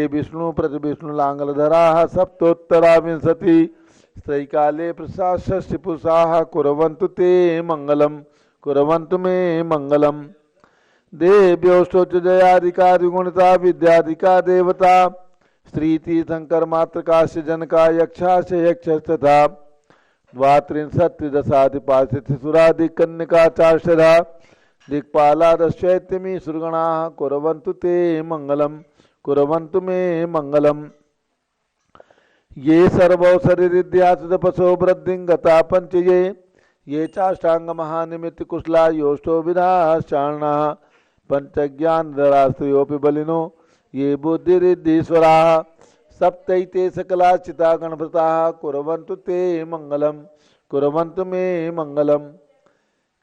विष्णु प्रतिविष्णु लांगलधरा सप्तोत्तरा विंशति स्त्रैकाले प्रसाद षष्टि पुरुषाः कुर्वन्तु ते मंगलम कुर्वन्तु मे मंगलम। देव्योष्टोच जयादिका द्विगुणिता विद्यादिका देवता स्त्रीतीर्थंकर मातृकाश्च जनका यक्षाश्च यक्षश्च तथा द्वात्रिंशत्रिदशाधिपासितसुरादिकन्यका चार्षधा दिक्पालादश्चैत्यमी सुरगणाः कुर्वन्तु ते मंगलम कुर्वन्तु मे मंगलम। ये सर्वौसरिद्यासुतपसो वृद्धिंगता पंच ये चाष्टांग महानिमित्त कुशला योष्टो विधाश्चार्णाः पंचज्ञानधरास्त्रियोऽपि बलिनो ये बुद्धिरिद्धीश्वराः सप्तैते सकलाचिता गणभृताः कुर्वन्तु ते मंगलम कुर्वन्तु मे मंगलम।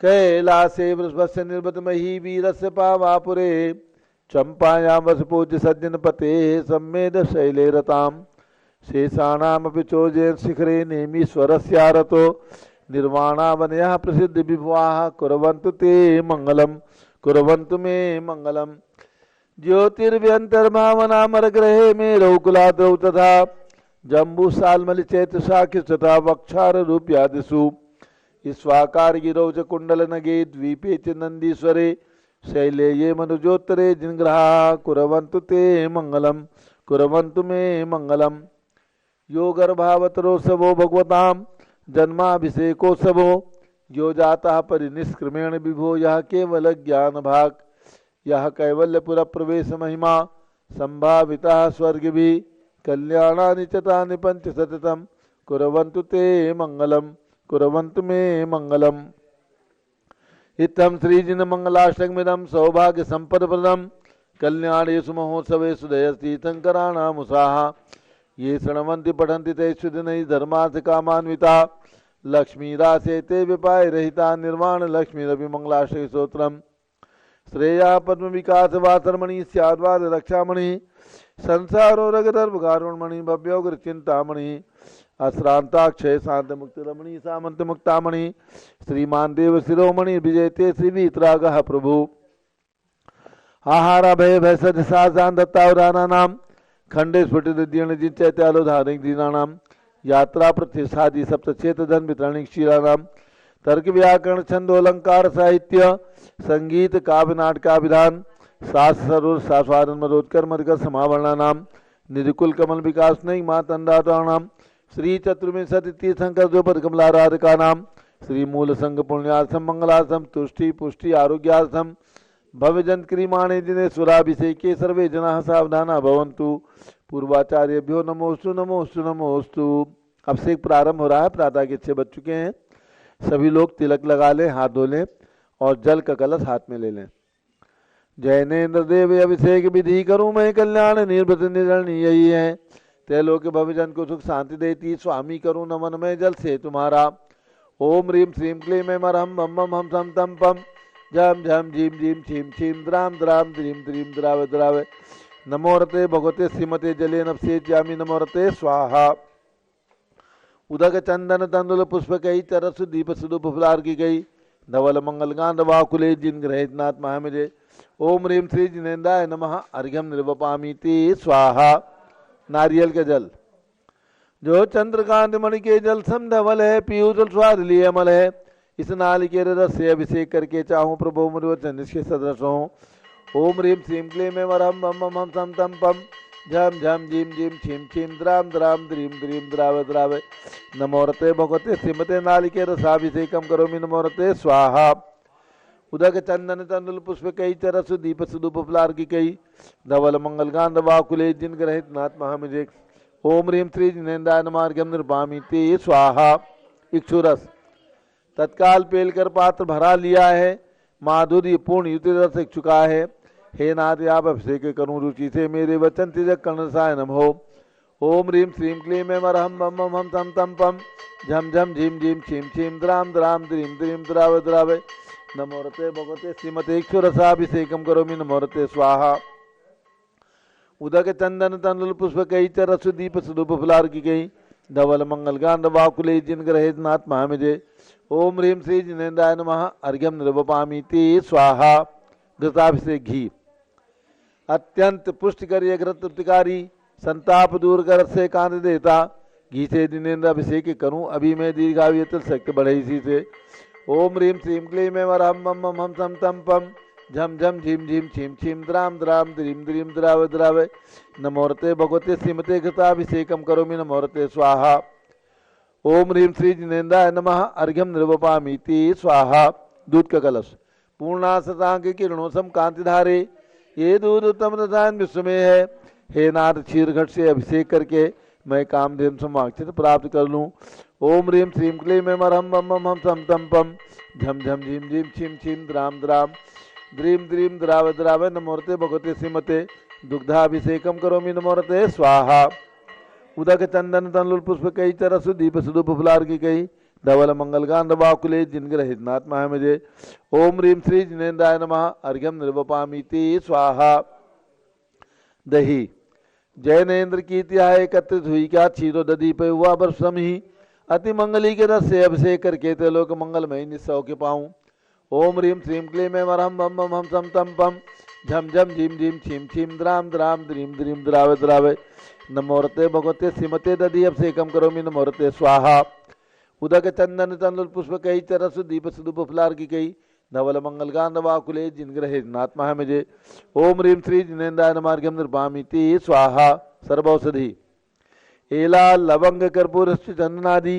कैलासे वृषभस्य निर्वतमही वीरस्य पावापुरे चंपायां वसपूज्य सज्जनपते सम्मेद शैले रताम् शेषाणामपि चोजयन् शिखरे नेमीश्वरस्यारतो निर्वाणावनयः प्रसिद्ध विभुवाः कुर्वन्तु ते मंगलम कुर्वन्तु मे मंगलम। ज्योतिर्व्यंतर्भावनामरग्रहे मेरौ कुलाद्रौ तथा जम्बूसाल्मलिचैत्र शाखिस तथा वक्षार रूप्यादिषु स्वाकार गिरौ च कुंडलनगे द्वीपे च नंदीश्वरे शैले ये मनुजोत्तरे जिनग्रहाः कुर्वन्तु ते मंगलम कुर्वन्तु मे मंगलम। यो गर्भावतरोत्सवो भगवतां जन्माभिषेकोत्सवो यो जाता परिनिष्क्रमेण विभो यह केवल ज्ञान भाग यह कैवल्यपुर प्रवेश महिमा संभाविता स्वर्ग भी कल्याणानि च तानि पंच सततम कुर्वन्तु ते मंगलम कुर्वन्तु मे मंगलम। इत्थं श्रीजिन मंगलाष्टकमिदं सौभाग्य संपदप्रदं कल्याणेषु महोत्सवेषु दयतीर्थंकराणामुषाः ये शृण्वन्ति पठन्ति ते सुदिनै धर्मार्थकामान्विता लक्ष्मीरासे ते विपाय रहिता निर्वाण लक्ष्मीरपि मंगलाष्टक स्तोत्रम् श्रेया पद्म विकास वासरमणि स्याद्वाद रक्षामणि संसारो रगदर्भकारुणमणि भव्योग्र चिंतामणि अश्रांताक्षय शांत मुक्त रमणि सामंत मुक्तामणि श्रीमान देव शिरोमणि विजयते श्री वीतरागः प्रभु आहार भय भय सद साजान दत्तावदाना नाम खंडे स्फुटित दीर्ण जिंचैत्यालोधारिक दीनानाम यात्रा प्रतिष्ठादि सप्तचेत धन वितरणिक क्षीरानाम तर्क व्याकरण छंदोलंकार साहित्य संगीत काव्य नाटकाभिधान शास्त्र सरोर शास्वादन मदोत्कर मधुकर समावरणा नाम निधिकुल कमल विकास नहीं मातंडाणाम श्री चतुर्विंशति तीर्थंकर द्रौपद कमलाराधिका नाम श्री मूल संघ पुण्यार्थम मंगलार्थम तुष्टि पुष्टि आरोग्यार्थम भव्यजन क्रीमाणे जिनेश्वराभिषेके सर्वे जनाः सावधाना भवन्तु। पूर्वाचार्यभ्यो नमोस्तु नमोस्तु नमोस्तु। अब से प्रारंभ हो रहा है, प्रातः के 6 बज चुके हैं। सभी लोग तिलक लगा लें, हाथ धो लें और जल का कलश हाथ में ले लें। जैनेन्द्र देव अभिषेक विधि करूं मैं कल्याण निर्भृत निर्णय यही है त्रैलोक्य भवजन को सुख शांति देती स्वामी करूं नमन में जल से तुम्हारा। ओम ह्रीम श्रीम क्लीम ऐं मरहम बम बम हम सम तम पम झम झम झीम झीम छीम छीम द्राम द्राम द्रीम द्रीम द्रावे द्रावे नमोरते भगवते श्रीमते जले नपसे ज्यामी नमोरते स्वाहा। उदक चंदन तंदुल पुष्प कई तरस दीप सुदुप फुलार की गई धवल मंगल गांध वाकुले जिन ग्रहित नाथ महामिजे। ओम ह्रीम श्री जिनेन्द्राय नमः अर्घ्यम निर्वपामीति स्वाहा। नारियल के जल जो चंद्रकांत मणि के जल सम धवल है पीयूष स्वाद लिए अमल है इस नालिके रस से अभिषेक करके चाहूं प्रभु मुझवचन इसके सदृश हो। ओम ह्रीम श्रीम क्लीम ऐं वरहम बम बम हम सम तम पम झम झम झीम झीम छीम छीम द्राम द्राम द्रीम द्रीम द्रावे द्रावे नमोरते भगवते श्रीमते नालिके रसाभिषेकम करोमि नमोरते स्वाहा। उदक चंदन तंदुल पुष्प कई चरस दीप सुदुप फुलार की कई धवल मंगल गांध वाकुले जिन ग्रहित नाथ महामिजे। ओम ह्रीम श्री जिनेन्द्राय नमः अर्घ्यम निर्वापयामि स्वाहा। इक्षुरस तत्काल पेल कर पात्र भरा लिया है माधुर्य पूर्ण युति रस चुका है। हे नाथ आप अभिषेक करूं रुचि से मेरे वचन तिजक कर्णसाय नमो। ओम ह्रीम श्रीम क्लीम ऐं वरहम बम बम हम तम तम पम झम झम झीम झीम छीम छीम द्राम द्राम द्रीम द्रीम द्रावे द्रावे नमोरते भगवते श्रीमते इक्षुरसाभिषेकम करोमि नमोरते स्वाहा। उदक चंदन तंदुल पुष्प कई चरस दीप सुदुप फुलार की गई धवल मंगल गांध वाकुले जिन ग्रहित नाथ महामिजे। ओम ह्रीम श्री जिनेन्द्राय नमः अर्घ्यम निर्वपामीति स्वाहा। घृताभिषेक घी अत्यंत पुष्ट करिय ग्रत तृप्तिकारी, संताप दूर कर से कांत देता, घी से दिनेन्द्र अभिषेक करूं, अभी मैं दीर्घायु तिल शक्ति बढ़े इसी से। ओम ह्रीम श्रीम क्लीम एम हम मम मम हम सम तम पम, झम झम झीम झीम छीम छीम द्राम द्राम द्रीम द्रीम द्राव द्राव, नमोरते भगवते श्रीमते कृताभिषेकम करोमि नमोरते स्वाहा। ओम ह्रीम श्री जिनेन्द्राय नमः, अर्घ्यम निर्वपामीति स्वाहा। दूध का कलश पूर्णा शतांक किरणों सम कांतिधारे, ये दूध उत्तम रसायन विश्व में है। हे नाथ क्षीर घट से अभिषेक करके मैं कामधेनु समाक्षित प्राप्त कर लूँ। ओम ह्रीम श्रीम क्लीम एम हम मम मम हम सम तम पम, झम झम झीम झीम छीम छीम द्राम द्राम द्रीम द्रीम द्राव द्राव, नमोरते भगवते श्रीमते दुग्धाभिषेकम करोमि नमोरते स्वाहा। उदक चंदन तनुल पुष्प कई चरसु दीप सुदुप फुलार की कई, धवल मंगल गांध बाकुले जिनग्रहित नात्मा है मुझे। ओम ह्रीम श्री जिनेन्द्राय नमः, अर्घ्यम निर्वपामीति स्वाहा। दही जैनेन्द्र की त्याह एकत्रित हुई, क्या क्षीरो दधी पे हुआ वर्षम ही, अति मंगली के रस से अभिषेक करके त्रिलोक मंगलमय निस्सौ के पाऊं। ओम ह्रीम श्रीम क्लीम एम हम मम मम हम सम तम पम, झम झम झीम झीम छीम छीम द्राम द्राम द्रीम द्रीम द्राव द्राव, नमोरते भगवते श्रीमते दधि अभिषेकम करोमि नमोरते स्वाहा। उदक चंदन तनुल पुष्प कई चरसु दीप सुदुप फुलार की कई, धवल मंगल गांध वाकुले जिनग्रहे नात्मा है मुझे। ओम ह्रीम श्री जिनेन्द्राय नमः, अर्घ्यम निर्वपामीति स्वाहा। सर्वौषधि एला लवंग कर्पूर चंदनादि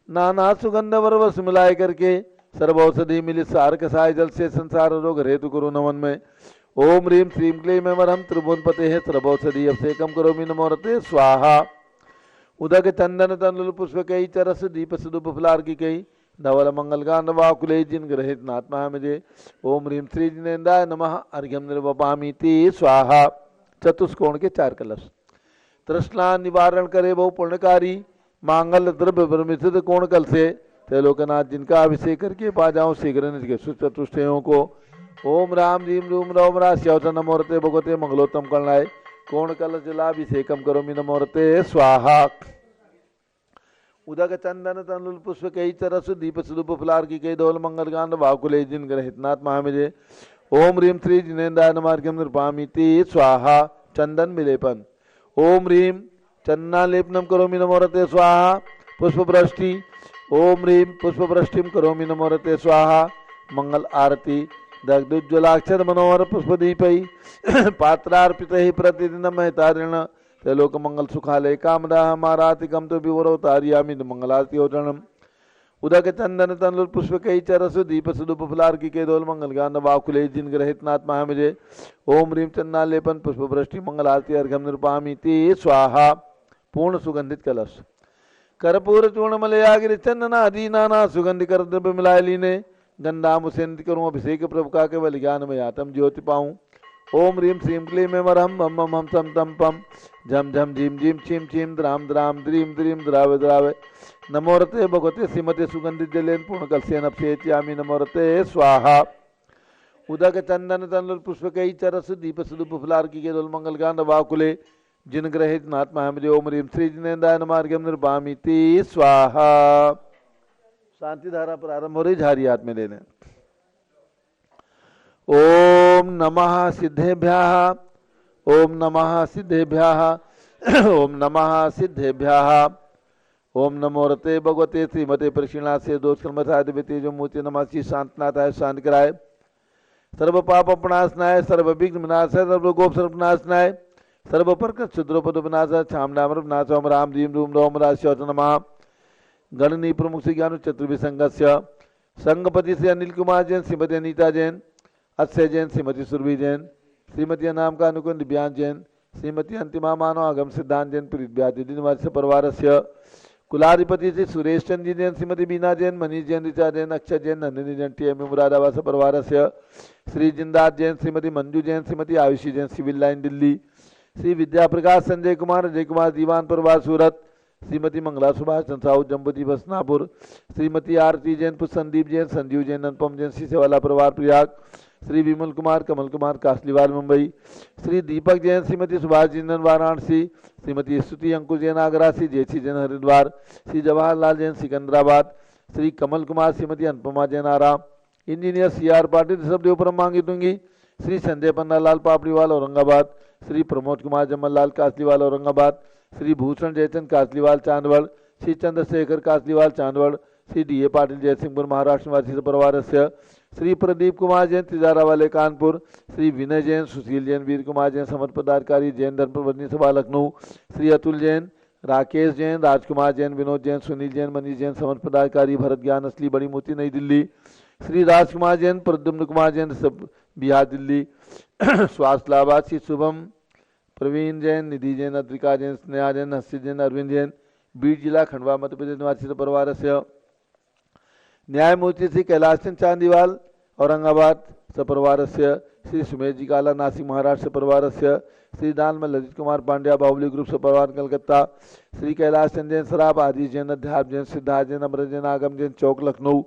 नाना सुगंध वरवस मिलाए करके, सर्वौषधि मिली सार कसाय जल से संसार रोग हेतु करो नमन में। ओम ह्रीम श्रीम क्लीम एम हम त्रिभुवनपते है, सर्वौषधि अभिषेकम करोमि नमोरते स्वाहा। उदक चंदन तनुल पुष्प कई चरस दीप सुदुप फुलार की कई, धवल मंगल गांध वाकुले जिन ग्रहित नात्मा है मुझे। ओम ह्रीम श्री जिनेन्द्राय नमः, अर्घ्यम निर्वपामीति स्वाहा। चतुष्कोण के 4 कलश, तृष्णा निवारण करे बहु पुण्यकारी, मांगल द्रव्य परमित कोण कल से, त्रिलोकनाथ जिनका अभिषेक करके पा जाऊं शीघ्र निज के चतुष्टयों को। ओम राम रीम रूम रौम राश्यवत नमोरते भगवते मंगलोत्तम करणाय, कोण कल जलाभिषेकम करोमि नमोरते स्वाहा। उदक चंदन तनुल पुष्प कई चरसु दीप सुदुप फुलार की कई, धवल मंगल गांध वाकुले जिन ग्रहित नात्मा है मुझे। ओम ह्रीम श्री जिनेन्द्राय नमः, अर्घ्यम निर्वपामीति स्वाहा। चंदन विलेपन ओम ह्रीम चंदनालेपनम करोमि नमोरते स्वाहा। पुष्पवृष्टि ओम ह्रीम पुष्पवृष्टिम करोमि नमोरते स्वाहा। मंगल आरती दग्धोज्ज्वलाक्षर मनोहर पुष्पदीपै, पात्रार्पित ही प्रतिदिन महतारिण, त्रिलोक मंगल सुखालय कामदा मारातिकम तो विवरोतारियामि मंगलारती ओटणम। उदक चंदन तनुल पुष्प कई चरसु दीप सुदुप फुलार की के, धवल मंगल गांध वाकुले जिन ग्रहित नात्मा है मुझे। ओम ह्रीम चंदनालेपन पुष्पवृष्टि मंगल आरती अर्घ्यम निर्वपामीति स्वाहा। पूर्ण सुगंधित कलश कर्पूर चूर्ण मलयागिरि चंदनादि नाना सुगंधि कर द्रव्य मिलाए लीने, गंधा मुसेंद करूं अभिषेक प्रभु का केवल ज्ञान में आत्म ज्योति पाऊं। ओम ह्रीम श्रीम क्लीम एम हम मम मम हम सम तम पम, झम झम झीम झीम छीम छीम द्राम द्राम द्रीम द्रीम द्राव द्राव, नमोरते भगवते श्रीमते सुगंधित जलेन पूर्ण कलसेन अभिषेच्यामि नमोरते स्वाहा। उदक चंदन तनुल पुष्प कई चरस दीप सुदुप फुलार की के, धवल मंगल गांध वाकुले जिन ग्रहित नात्मा है मुझे। ओम ह्रीम श्री जिनेन्द्राय नमः, अर्घ्यम निर्वपामीति स्वाहा। शांति धारा प्रारंभ हो रही, झारी हाथ में लेने। ओम नमः सिद्धेभ्यः, ओम नमः सिद्धेभ्यः, ओम नमः सिद्धेभ्यः। ओम नमोरते भगवते श्रीमते परिक्षीणास्य दोषकर्मसाधिपति जो मूर्ति नमः शांतनाथाय शांति कराय, सर्व पाप प्रणाशनाय, सर्व विघ्न विनाशाय, सर्व गोप सर्वनाशनाय, सर्व प्रकृत शुद्रोपद विनाशाय, छामनामर विनाश। ओम राम रीम रूम रौम राश्यवत नमः। गणनी प्रमुख से ज्ञान चतुर्विसंगस्य संगपति से अनिल कुमार जैन, श्रीमती अनीता जैन, अक्षय जैन, श्रीमती सुरभि जैन, श्रीमती नाम का अनुकुंद दिव्यांग जैन, श्रीमती अंतिमा मानव आगम सिद्धांत जैन, प्रीत परिवार से कुलाधिपति से सुरेश चंद जी जैन, श्रीमती बीना जैन, मनीष जैन, ऋचा जैन, अक्षय जैन, नंदिनी जैन, टीएम मुरादाबाद परिवार से श्री जिंदात जैन, श्रीमती मंजू जैन, श्रीमती आयुषी जैन, सिविल लाइन दिल्ली, श्री विद्या प्रकाश संजय कुमार, अजय कुमार दीवान परिवार सूरत, श्रीमती मंगला सुभाष साहू जम्बू दिवस नापुर, श्रीमती आरती जैन, संदीप जैन, संजीव जैन, अनुपम जैन, सीसेवाला परिवार प्रयाग, श्री विमल कुमार, कमल कुमार कासलीवाल मुंबई, श्री दीपक जैन, श्रीमती सुभाष जिंदन वाराणसी, श्रीमती स्तुति अंकुश जैन आगरा, श्री जयसी जैन हरिद्वार, श्री जवाहरलाल जैन सिकंदराबाद, श्री कमल कुमार, श्रीमती अनुपमा जैन आराम, इंजीनियर CR पाटिल सब देव परम मांगी दूंगी, श्री संजय पन्नालाल पापड़ीवाल औरंगाबाद, श्री प्रमोद कुमार जमललाल कासलीवाल औरंगाबाद, श्री भूषण जयचंद कासलीवाल चांदवड़, श्री चंद्रशेखर कासलीवाल चांदवड़, श्री डी ए पाटिल जयसिंहपुर महाराष्ट्र निवासी परिवारस्य, श्री प्रदीप कुमार जैन तिजारावाले कानपुर, श्री विनय जैन, सुशील जैन, वीर कुमार जैन समर्थ पदाधिकारी जैन धर्म प्रबंधनी सभा लखनऊ, श्री अतुल जैन, राकेश जैन, राजकुमार जैन, विनोद जैन, सुनील जैन, मनीष जैन समर्थ पदाधिकारी भरत ज्ञान असली बड़ी मोती नई दिल्ली, श्री राजकुमार जैन, प्रद्युम्न कुमार जैन सब बिहार दिल्ली, स्वास्थ्य लाभार्थी श्री शुभम प्रवीण जैन, निधि जैन, अद्रिका जैन, स्नेहा जैन, हस्ती जैन, अरविंद जैन बीड जिला खंडवा मध्य प्रदेश निवासी परिवार से, न्यायमूर्ति श्री कैलाश चंद चांदीवाल औरंगाबाद सपरिवार से, श्री सुमेश जी काला नासिक महाराष्ट्र सपरिवार से, श्री दानमल ललित कुमार पांड्या बाहुबली ग्रुप सपरिवार कलकत्ता, श्री कैलाश चंद जैन सराब आदि जैन, अध्यात्म जैन, सिद्धार्थ जैन, अमृत जैन, आगम जैन चौक लखनऊ,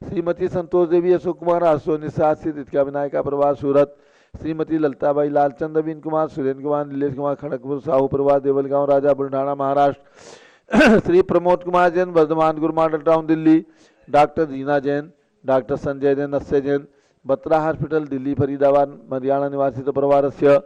श्रीमती संतोष देवी अशोक कुमार आसो निषाद श्री रितिका विनायका परिवार सूरत, श्रीमती ललिताबाई लालचंद अवीन कुमार, सुरेंद्र कुमार, नीलेश कुमार खड़गपुर साहू परिवार देवलगांव राजा Buldhana Maharashtra, Shri Pramod Kumar Jain Vardhaman Guru Model Town Delhi, doctor Reena Jain, doctor Sanjay Jain, Nasya Jain Batra hospital Delhi Faridabad Haryana निवासी परिवार से,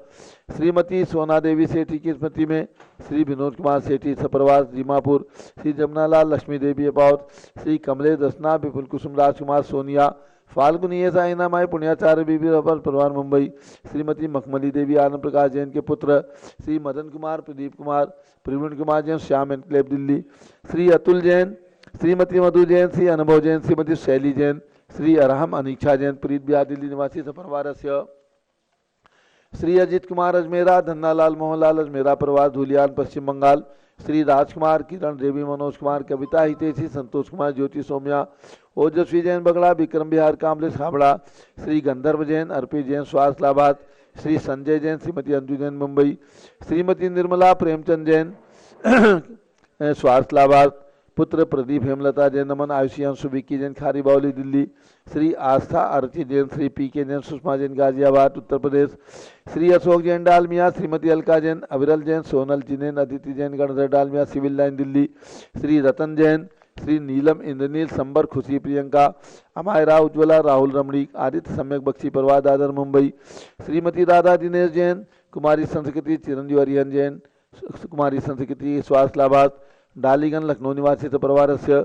श्रीमती सोना देवी सेठी की स्मृति में श्री विनोद कुमार सेठी सपरिवार दीमापुर, श्री जमुनालाल लक्ष्मी देवी अपाउत, श्री कमलेश दसना, विपुल कुसुम राजकुमार सोनिया, फाल्गुनी साइना माई पुण्याचार्य बीबी परिवार मुंबई, श्रीमती मखमली देवी आनंद प्रकाश जैन के पुत्र, श्री मदन कुमार, प्रदीप कुमार, प्रवीण कुमार जैन श्याम एनक्लेव दिल्ली, श्री अतुल जैन, श्रीमती मधु जैन, श्री अनुभव जैन, श्रीमती शैली जैन, श्री अरहम अनीक्षा जैन प्रीत बिहार दिल्ली निवासी सपरिवार से, श्री अजित कुमार अजमेरा, धन्नालाल मोहनलाल अजमेरा परिवार धूलियान पश्चिम बंगाल, श्री राजकुमार, किरण देवी, मनोज कुमार, कविता हितेशी, संतोष कुमार, ज्योति सौम्या, ओजस्वी जैन बगड़ा, विक्रम बिहार कामलेश हावड़ा, श्री गंधर्व जैन, अर्पित जैन स्वास्थ्य लाभार्थ, श्री संजय जैन, श्रीमती अंजू जैन मुंबई, श्रीमती निर्मला प्रेमचंद जैन स्वास्थ्य लाभार्थ, पुत्र प्रदीप हेमलता जैन नमन, आयुषी अंशु विक्की जैन खारी बावली दिल्ली, श्री आस्था आरती जैन, श्री पी के जैन, सुषमा जैन गाजियाबाद उत्तर प्रदेश, श्री अशोक जैन डालमिया, श्रीमती अलका जैन, अविरल जैन, सोनल जिनेन, अदिति जैन गणधर डालमिया सिविल लाइन दिल्ली, श्री रतन जैन, श्री नीलम इंद्रनील संबर, खुशी प्रियंका, अमायरा उज्ज्वला, राहुल रमणीक, आदित्य सम्यक बख्शी परिवार दादर मुंबई, श्रीमती राधा दिनेश जैन, कुमारी संस्कृति, चिरंजीव हरिहन जैन, कुमारी संस्कृति स्वास्थ्य लाभार्थ, डालीगंज लखनऊ निवासी परिवार से,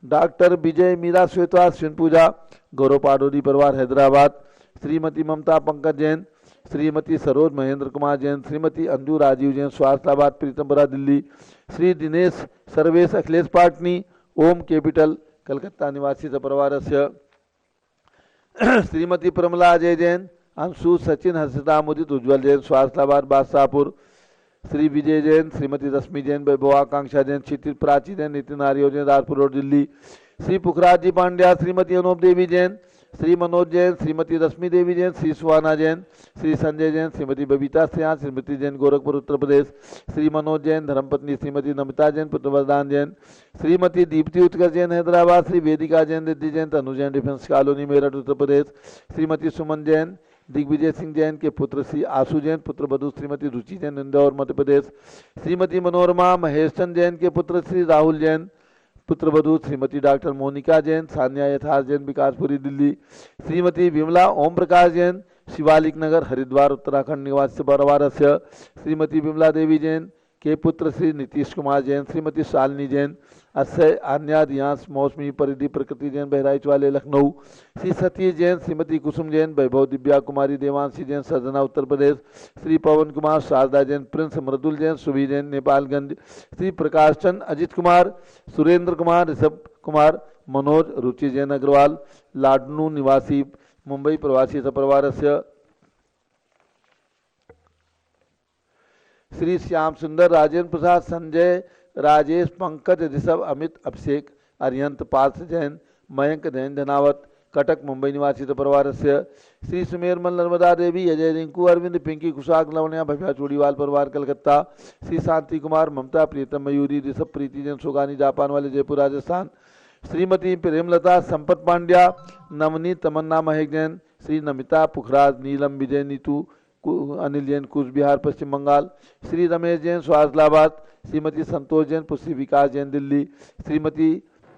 डॉक्टर विजय मीरा श्वेता अश्विन पूजा, गौरव पाडोदी परिवार हैदराबाद, श्रीमती ममता पंकज जैन, श्रीमती सरोज महेंद्र कुमार जैन, श्रीमती अंजू राजीव जैन स्वास्थ्य लाभार्थ प्रीतमपुरा दिल्ली, श्री दिनेश सर्वेश अखिलेश पाटनी, ओम कैपिटल कलकत्ता निवासी परिवार से, श्रीमती प्रमला अजय जैन, अंशु सचिन हर्षिता मुदित उज्ज्वल जैन स्वास्थ्य लाभार्थ बादशाहपुर, श्री विजय जैन, श्रीमती रश्मि जैन, वैभव आकांक्षा जैन, क्षितिज प्राची जैन, नितिन आर्य जैन राजपुर रोड दिल्ली, श्री पुखराज जी पांड्या, श्रीमती अनूप देवी जैन, श्री मनोज जैन, श्रीमती रश्मि देवी जैन, श्री सुहाना जैन, श्री संजय जैन, श्रीमती बबीता सिंह, श्रीमती जैन गोरखपुर उत्तर प्रदेश, श्री मनोज जैन, धर्मपत्नी श्रीमती नमिता जैन, पुत्र वरदान जैन, श्रीमती दीप्ति उत्कर्ष जैन हैदराबाद, श्री वेदिका जैन, रिद्धि जैन, तनु जैन डिफेंस कॉलोनी मेरठ उत्तर प्रदेश, श्रीमती सुमन जैन, दिग्विजय सिंह जैन के पुत्र श्री आशु जैन, पुत्र वधु श्रीमती रुचि जैन इंदौर मध्य प्रदेश, श्रीमती मनोरमा महेश चंद जैन के पुत्र श्री राहुल जैन, पुत्र वधु श्रीमती डॉक्टर मोनिका जैन, सान्या यथार्थ जैन विकासपुरी दिल्ली, श्रीमती विमला ओम प्रकाश जैन, शिवालिक नगर हरिद्वार उत्तराखंड निवासी परिवार से, श्रीमती विमला देवी जैन के पुत्र श्री नीतीश कुमार जैन, श्रीमती शालिनी जैन, अक्षय आन्या दियांश मौसमी परिधि प्रकृति जैन बहराइच वाले लखनऊ, श्री सतीश जैन, श्रीमती कुसुम जैन, वैभव दिव्या कुमारी देवांशी जैन सजना उत्तर प्रदेश, श्री पवन कुमार, शारदा जैन, प्रिंस मृदुल जैन, सुभी जैन नेपालगंज, श्री प्रकाश चंद, अजित कुमार, सुरेंद्र कुमार, ऋषभ कुमार, मनोज, रुचि जैन अग्रवाल, लाडनू निवासी मुंबई प्रवासी सपरिवार से, श्री श्याम सुंदर, राजेंद्र प्रसाद, संजय, राजेश, पंकज, ऋषभ, अमित, अभिषेक, अरिहंत, पार्थ जैन, मयंक जैन धनावत, कटक मुंबई निवासी परिवार से, श्री सुमेरमल नर्मदा देवी, अजय रिंकू, अरविंद, पिंकी कुशाक, लवण्या, भव्या चूड़ीवाल परिवार कलकत्ता, श्री शांति कुमार, ममता, प्रीतम, मयूरी, ऋषभ, प्रीति जैन सुगानी जापान वाले जयपुर राजस्थान, श्रीमती प्रेमलता, संपत पांड्या, नवनीत, तमन्ना महक जैन, श्री नमिता, पुखराज, नीलम, विजय, नीतू, अनिल जैन कूच बिहार पश्चिम बंगाल, श्री रमेश जैन स्वास्थ्य लाभार्थ, श्रीमती संतोष जैन पुष्टि विकास जैन दिल्ली, श्रीमती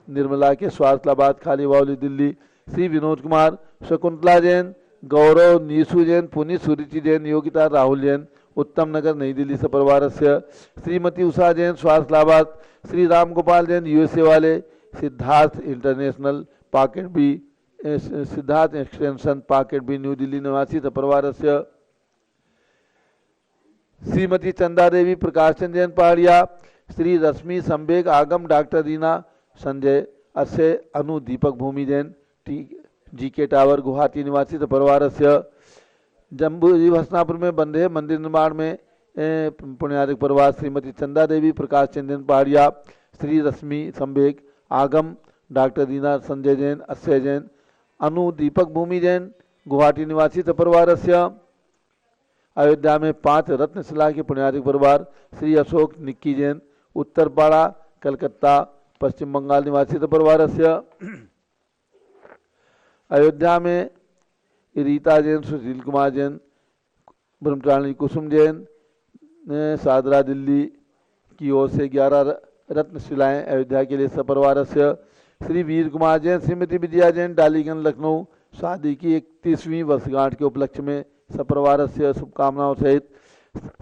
निर्मला के स्वास्थ्य लाभार्थ खाली बावली दिल्ली, श्री विनोद कुमार, शकुंतला जैन, गौरव नीसू जैन, पुनीत सुरुचि जैन, योगिता राहुल जैन, उत्तम नगर नई दिल्ली से परिवार से। श्रीमती उषा जैन, स्वास्थ्य लाभार्थ। श्री राम गोपाल जैन, यूएसए वाले। Siddharth international pocket B, Siddharth extension pocket B, New Delhi निवासी से परिवार से। श्रीमती चंदा देवी, प्रकाश चंद जैन पहाड़िया। श्री रश्मि संबेग, आगम डॉक्टर रीना संजय अस्य, अनु दीपक भूमि जैन, जीके टावर गुवाहाटी निवासी से परिवार से। जम्बू जी हसनापुर में बंदे मंदिर निर्माण में पुण्यार्क परिवार। श्रीमती चंदा देवी, प्रकाश चंद जैन पहाड़िया। श्री रश्मि संबेग, आगम डॉक्टर रीना संजय जैन, अस्य जैन, अनु दीपक भूमि जैन गुवाहाटी निवासी से परिवार से। अयोध्या में 5 रत्नशिला के पुण्यार्क परिवार। श्री अशोक निक्की जैन, उत्तरपाड़ा कलकत्ता पश्चिम बंगाल निवासी से परिवार से। अयोध्या में रीता जैन, सुशील कुमार जैन, ब्रह्मचारिणी कुसुम जैन, सादरा दिल्ली की ओर से 11 रत्नशिलाएं अयोध्या के लिए सपरिवार से। श्री वीर कुमार जैन, श्रीमती विजया जैन, डालीगंज लखनऊ, शादी की 31वीं वर्षगांठ के उपलक्ष्य में सपरिवार से शुभकामनाओं सहित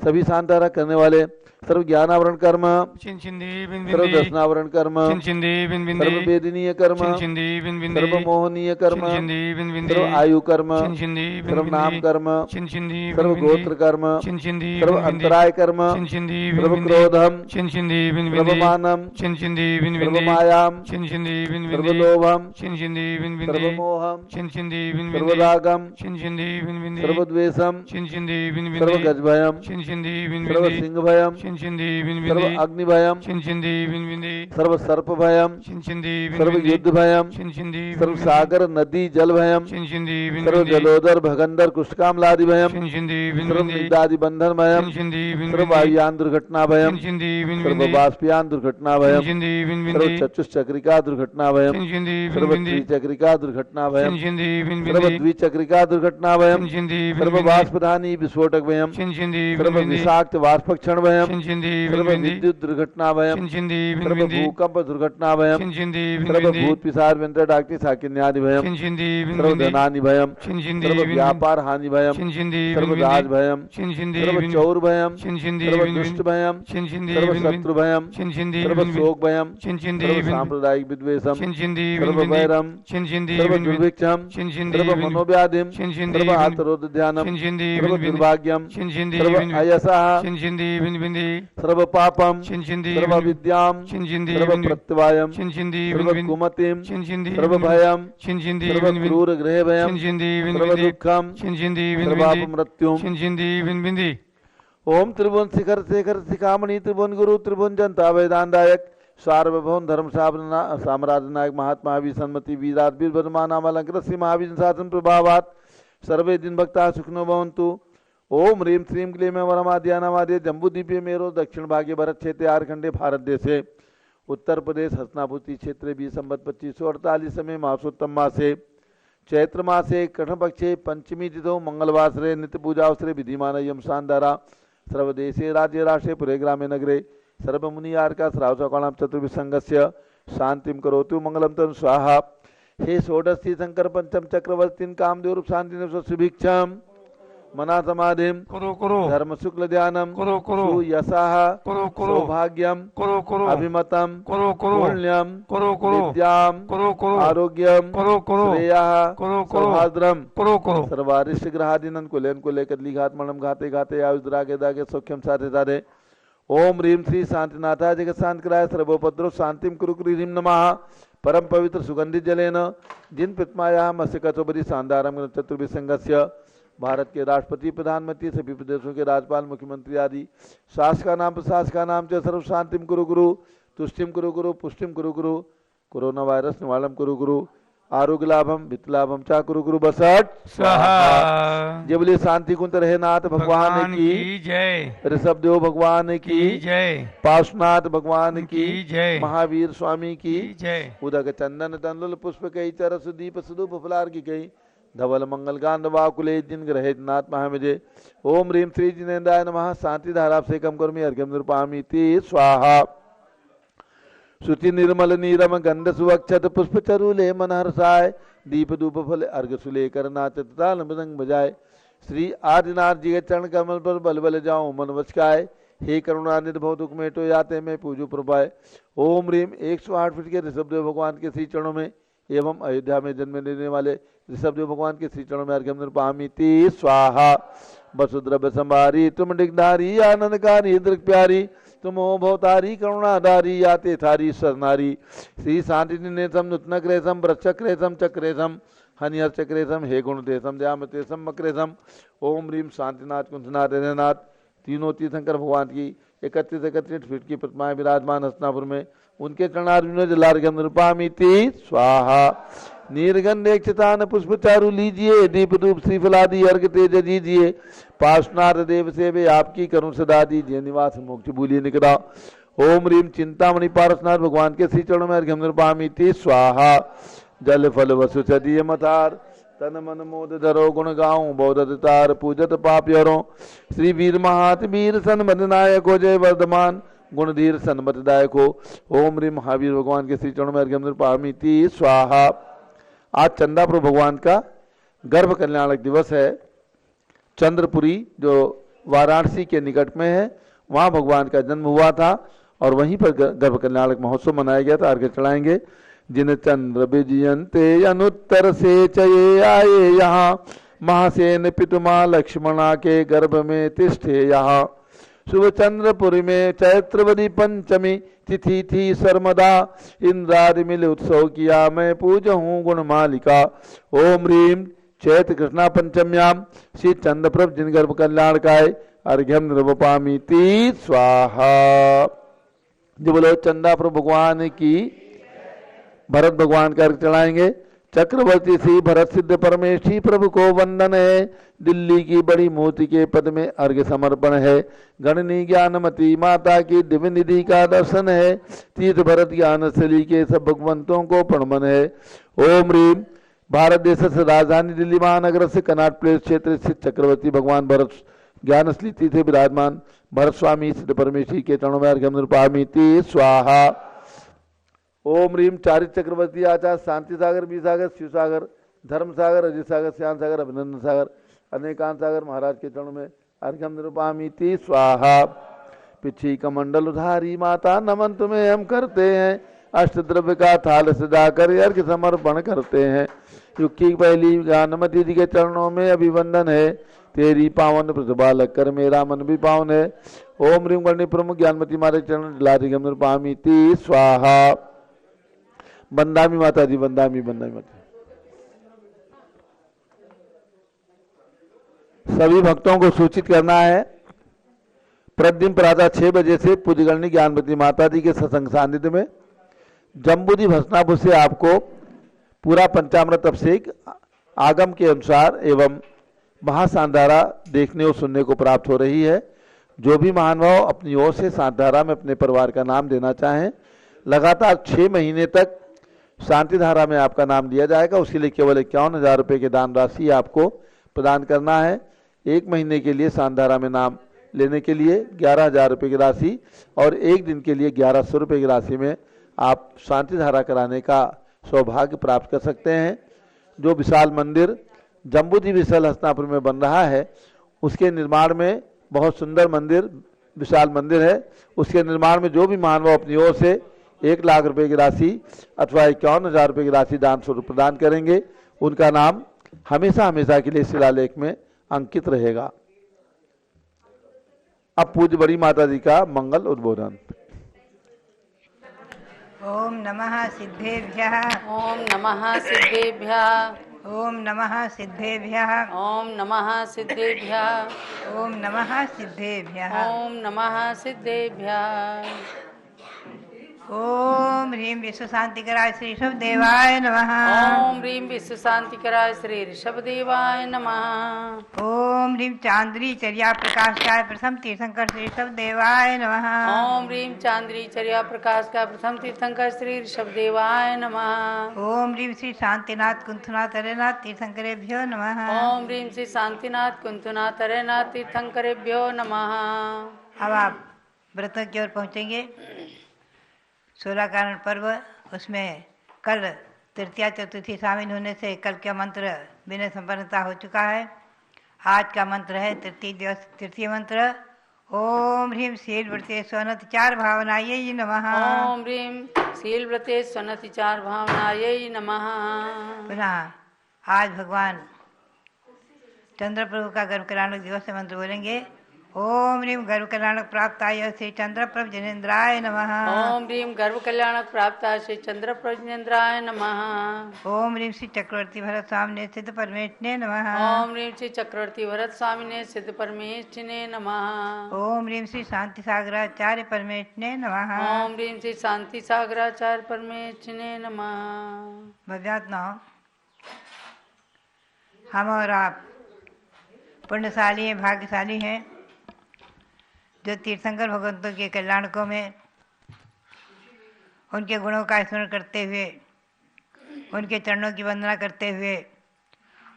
सभी शांतारा करने वाले सर्व ज्ञानावरण कर्म, सर्व दर्शनावरण कर्म, सर्व वेदनीय कर्म, सर्व मोहनीय कर्म, सर्व आयु कर्म, सर्व नाम कर्म, सर्व गोत्र कर्म, सर्व अंतराय कर्म, सर्व क्रोधम, सर्व मानम, सर्व मायाम, सर्व लोभम, सर्व मोहम, सर्व रागम, सर्व द्वेषम, सर्व गजभयम, सर्व सिंह भयम, सर्व अग्नि भयम, सर्व सर्प भयम, सर्व युद्ध भयम, सर्व सागर नदी जल भयम, सर्व जलोदर भगंदर कुष्ठकामलादि भयम, सर्व निदादि बंधन भयम, सर्व वायुयान दुर्घटना भयम, सर्व बाष्पयान दुर्घटना भयम, सर्व चतुष्चक्रिका दुर्घटना भयम, सर्व त्रिचक्रिका दुर्घटना भयम, सर्व द्विचक्रिका दुर्घटना भयम, सर्व बाष्पधानी विस्फोटक भयम, सर्व विषाक्त वाष्पक्षण भयम, सर्व विद्युत दुर्घटना भयम, सर्व भूकंप दुर्घटना भयम, सर्व भूत पिशाच व्यंतर डाक्टी साकिन्यादि भयम, सर्व धनानि भयम, सर्व व्यापार हानि भयम, सर्व राज भयम, सर्व चौर भयम, सर्व दुष्ट भयम, सर्व शत्रु भयम, सर्व शोक भयम, सर्व सांप्रदायिक विद्वेषम, सर्व वैरम, सर्व दुर्भिक्षम, सर्व मनोव्याधिम, सर्व आत्मरोध ध्यानम, सर्व दुर्भाग्यम, सर्व अयसः, सर्व पापम, सर्व विद्याम, सर्व प्रत्यवायम, सर्व कुमतिम, सर्व भयम, सर्व क्रूर गृह भयम, सर्व दुःखम, सर्व मृत्युम। ओम त्रिभुवन शिखर शेखर शिखामणि, त्रिभुवन गुरु, त्रिभुवन जनता वेदांतायक, सार्वभौम धर्म साम्राज्य नायक महात्मा महावीर सन्मति वीराट वीर वर्मानामलंकृत श्री महावीर शासन प्रभावात सर्वे दिन भक्ता सुखनो भवन्तु। ओम ह्रीम श्रीम क्लीम वरमाद्यानामाद्य जम्बूद्वीपे मेरो दक्षिण भागे भरत क्षेत्र आरखंडे भारत देशे उत्तर प्रदेश हसनापुती क्षेत्र 20 संवत 2548 में मासोत्तम मासे चैत्र मासे कृष्ण पक्षे पंचमी तिथौ मंगलवासरे नित्य पूजावसरे विधिमान यम शानदारा सर्वदेशे राज्य राष्ट्रे पुरे ग्रामे नगरे सर्वमुनि आर्का श्रावकाणाम चतुर्विध संघस्य शांतिम करोतु मंगलम तनु स्वाहा। हे षोडशी शंकर पंचम चक्रवर्तीन कामदेव रूप शांति सुभिक्षम मना समाधिम धर्म शुक्ल ध्यानम सुयशः सौभाग्यम अभिमतम पुण्यम विद्याम आरोग्यम श्रेयः सौभाद्रम सर्वारिष्ट ग्रहादिनन कुलेन कुले कदली घात मणम घाते घाते आयुष द्रागे दागे सौख्यम साधे साधे। ओम ह्रीम श्री शांतिनाथा जगत शांतिकराय सर्वोपद्रव शांतिम कुरु ह्रीम नमः। परम पवित्र सुगंधित जलेन जिन पितमाया मत्स्य कचोबरी शानदारम चतुर्विध संघस्य भारत के राष्ट्रपति प्रधानमंत्री सभी प्रदेशों के राज्यपाल मुख्यमंत्री आदि शासका नाम प्रशासका नाम च सर्व शांतिम कुरु गुरु तुष्टिम कुरु गुरु पुष्टिम कुरु गुरु कोरोना वायरस निवारणम कुरु गुरु आरोग्य लाभम वित्त लाभम चा कुरु गुरु बसट स्वाहा। जय बोलिए शांति कुंत रहे नाथ भगवान की जय, ऋषभ देव भगवान की जय, पार्श्वनाथ भगवान की जय, महावीर स्वामी की जय। उदक चंदन तंदुल पुष्प कई चर सुदीप सुदूप फलार की कई धवल मंगल गांध वाकुले दिन ग्रहे नाथ महामिजे। ओम ह्रीम श्री जिनेन्द्राय नमः। शांति धारा से कम कर्मी अर्घ्यम निरूपामी स्वाहा। शुचि निर्मल नीरम गंध सुवक्षत पुष्प चरुले मन हर्षाय दीप धूप फल अर्घ सुले कर नाचत ताल मृदंग बजाए। श्री आदिनाथ जी के चरण कमल पर बल बल जाऊं मन वचकाए। हे करुणानिधि भव दुख मेटो याते में पूजो प्रभाए। ओम रीम 108 फीट के ऋषभदेव भगवान के श्री चरणों में एवं अयोध्या में जन्म लेने वाले ऋषभदेव भगवान के श्री चरणों में अर्घ्यम निर्पामीति स्वाहा। वसुद्रव्य संभारी तुम डिगधारी आनंदकारी दृक प्यारी तुम हो भवतारी करुणाधारी याते थारी सरनारी। श्री शांति निनेसम नुतनक्रेसम वृक्षक्रेसम चक्रेसम हनिहर चक्रेसम हे गुणदेशम दयामतेसम मक्रेसम। ओम रीम शांतिनाथ कुंथनाथ हृदयनाथ तीनों तीर्थंकर भगवान की 31 फीट की प्रतिमाएं विराजमान हस्तिनापुर में। उनके चरणारविंद जलार्घ्यम निर्पामीति स्वाहा। नीरगंधेक्षतान पुष्प चारु लीजिए दीप धूप श्रीफलादि अर्घ तेज दीजिए। पार्श्वनाथ देव सेवे आपकी करुण सदा दीजिए निवास मोक्ष भूलिए निकटा। ओम रीम चिंतामणि पार्श्वनाथ भगवान के श्री चरणों में अर्घ्यम निर्पामीति स्वाहा। जल फल वसु चदिय मतार तन मन मोद धरो गुण गाऊं बौद्धत तार पूजत पाप हरो। श्री वीर महात वीर सन्मत नायक हो जय वर्धमान गुणधीर सन्मत दायक हो। ओम रीम महावीर भगवान के श्री चरणों में अर्घ्यम निर्पामीति स्वाहा। आज चंदापुर भगवान का गर्भ कल्याणक दिवस है। चंद्रपुरी जो वाराणसी के निकट में है वहाँ भगवान का जन्म हुआ था और वहीं पर गर्भ कल्याणक महोत्सव मनाया गया था। अर्घ्य चढ़ाएंगे। जिन चंद्र विजयंते अनुत्तर से चये आए यहाँ महासेन पितुमा लक्ष्मणा के गर्भ में तिष्ठे यहाँ। शुभ चंद्रपुरी में चैत्रवदी पंचमी तिथि थी सर्मदा इंद्रादि मिल उत्सव किया मैं पूजहूँ गुण मालिका। ओम रीम चैत्र कृष्णा पंचम्याम श्री चंद्रप्रभ जिन गर्भ कल्याण काय अर्घ्यम निर्वपामीति स्वाहा। जो बोलो चंदाप्रभ भगवान की। भरत भगवान का अर्घ चढ़ाएंगे। चक्रवर्ती श्री भरत सिद्ध परमेशी प्रभु को वंदन है। दिल्ली की बड़ी मूर्ति के पद में अर्घ्य समर्पण है। गणनी ज्ञानमती माता की दिव्य निधि का दर्शन है। तीर्थ भरत ज्ञानशैली के सब भगवंतों को प्रणमन है। ओम रीम भारत देश से राजधानी दिल्ली महानगर से कनाट प्लेस क्षेत्र स्थित चक्रवर्ती भगवान भरत ज्ञानशैली तीर्थ विराजमान भरत स्वामी सिद्ध परमेशी के चरणों में अर्घ्यम निर्पामीति स्वाहा। ओम रीम चारित चक्रवर्ती आचार्य शांति सागर बी सागर शिव सागर धर्म सागर अजय सागर श्याम सागर अभिनंदन सागर अनेकांत सागर महाराज के चरणों में अर्घ्यम निर्पामीति स्वाहा। पिछी कमंडल उधारी माता नमन तुम्हें हम करते हैं। अष्ट द्रव्य का थाल सजाकर अर्घ्य समर्पण करते हैं। युग की पहली ज्ञानमती जी के चरणों में अभिवंदन है। तेरी पावन प्रतिभा लगकर मेरा मन भी पावन है। ओम रीम गणनी प्रमुख ज्ञानमती माता चरण जलार्घ्यम निर्पामीति स्वाहा। बंदामी माता जी बंदामी माता। सभी भक्तों को सूचित करना है प्रतिदिन प्रातः 6 बजे से पूज्यगणनी ज्ञानमती माता जी के सत्संग सानिध्य में जम्बूदी भस्नापुर से आपको पूरा पंचामृत अभिषेक आगम के अनुसार एवं महासांधारा देखने और सुनने को प्राप्त हो रही है। जो भी महानुभाव अपनी ओर से सांधारा में अपने परिवार का नाम देना चाहें लगातार 6 महीने तक शांति धारा में आपका नाम दिया जाएगा। उसके लिए केवल 51,000 रुपये की दान राशि आपको प्रदान करना है। 1 महीने के लिए शांति धारा में नाम लेने के लिए 11,000 रुपये की राशि और 1 दिन के लिए 1,100 रुपये की राशि में आप शांति धारा कराने का सौभाग्य प्राप्त कर सकते हैं। जो विशाल मंदिर जम्बूजी विशाल हस्तिनापुर में बन रहा है उसके निर्माण में बहुत सुंदर मंदिर विशाल मंदिर है। उसके निर्माण में जो भी महानुभाव अपनी ओर से 1 लाख रुपए की राशि अथवा 51,000 रुपये की राशि दान स्वरूप प्रदान करेंगे उनका नाम हमेशा हमेशा के लिए शिलालेख में अंकित रहेगा। अब पूज्य बड़ी माता जी का मंगल उद्बोधन। ओम नमः सिद्धेभ्यः। ओम नमः सिद्धेभ्यः। ओम नमः सिद्धेभ्यः। ओम नमः सिद्धेभ्यः। ओम नमः सिद्धेभ्यः। ओम नमः सिद्धेभ्यः। ओम ह्रीं विश्व शांतिकराय श्री ऋषभदेवाय नमः। ओम ह्रीं विश्व शांतिकराय श्री ऋषभदेवाय नमः। ओम ह्रीं चांद्री चर्या प्रकाशकाय प्रथम तीर्थंकर श्री ऋषभदेवाय नमः। ओम ह्रीं चांद्री चर्या प्रकाश का प्रथम तीर्थंकर श्री ऋषभदेवाय नमः। ओम ह्रीं श्री शांतिनाथ कुंथनाथ अरेनाथ तीर्थंकरेभ्यो नमः। ओम ह्रीं श्री शांतिनाथ कुंथनाथ अरेनाथ तीर्थंकरेभ्यो नमः। अब आप व्रतों की ओर पहुँचेंगे। 16 कारण पर्व, उसमें कल तृतीया चतुर्थी शामिल होने से कल का मंत्र विनय संपन्नता हो चुका है। आज का मंत्र है तृतीय मंत्र ओम ह्रीम शील व्रते स्वनत चार भावनायै नमः। ओम ह्रीं शील व्रते स्वनतिचार भावनायै नमः। पुनः आज भगवान चंद्र प्रभु का गर्भ कल्याणक दिवस से मंत्र बोलेंगे। ओम ह्रीम गर्भ कल्याणक प्राप्ताय श्री चंद्र प्रभु जनेन्द्राय नमः। ओम ह्रीं गर्भ कल्याणक प्राप्त श्री चंद्र प्रजनेन्द्राय नमः। ओम ह्रीम श्री चक्रवर्ती भरत स्वामिने सिद्ध परमेष्ठिने नमः। ओम ह्रीं श्री चक्रवर्ती भरत स्वामिने सिद्ध परमेष्ठिने नमः। ओम ह्रीम श्री शांति सागराचार्य परमेष्ठिने नमः। ओम ह्रीं श्री शांति सागराचार्य परमेष्ठिने नमः। भव्यात्मा, हम और आप पुण्यशाली हैं, भाग्यशाली हैं, जो तीर्थंकर भगवंतों के कल्याणकों में उनके गुणों का स्मरण करते हुए, उनके चरणों की वंदना करते हुए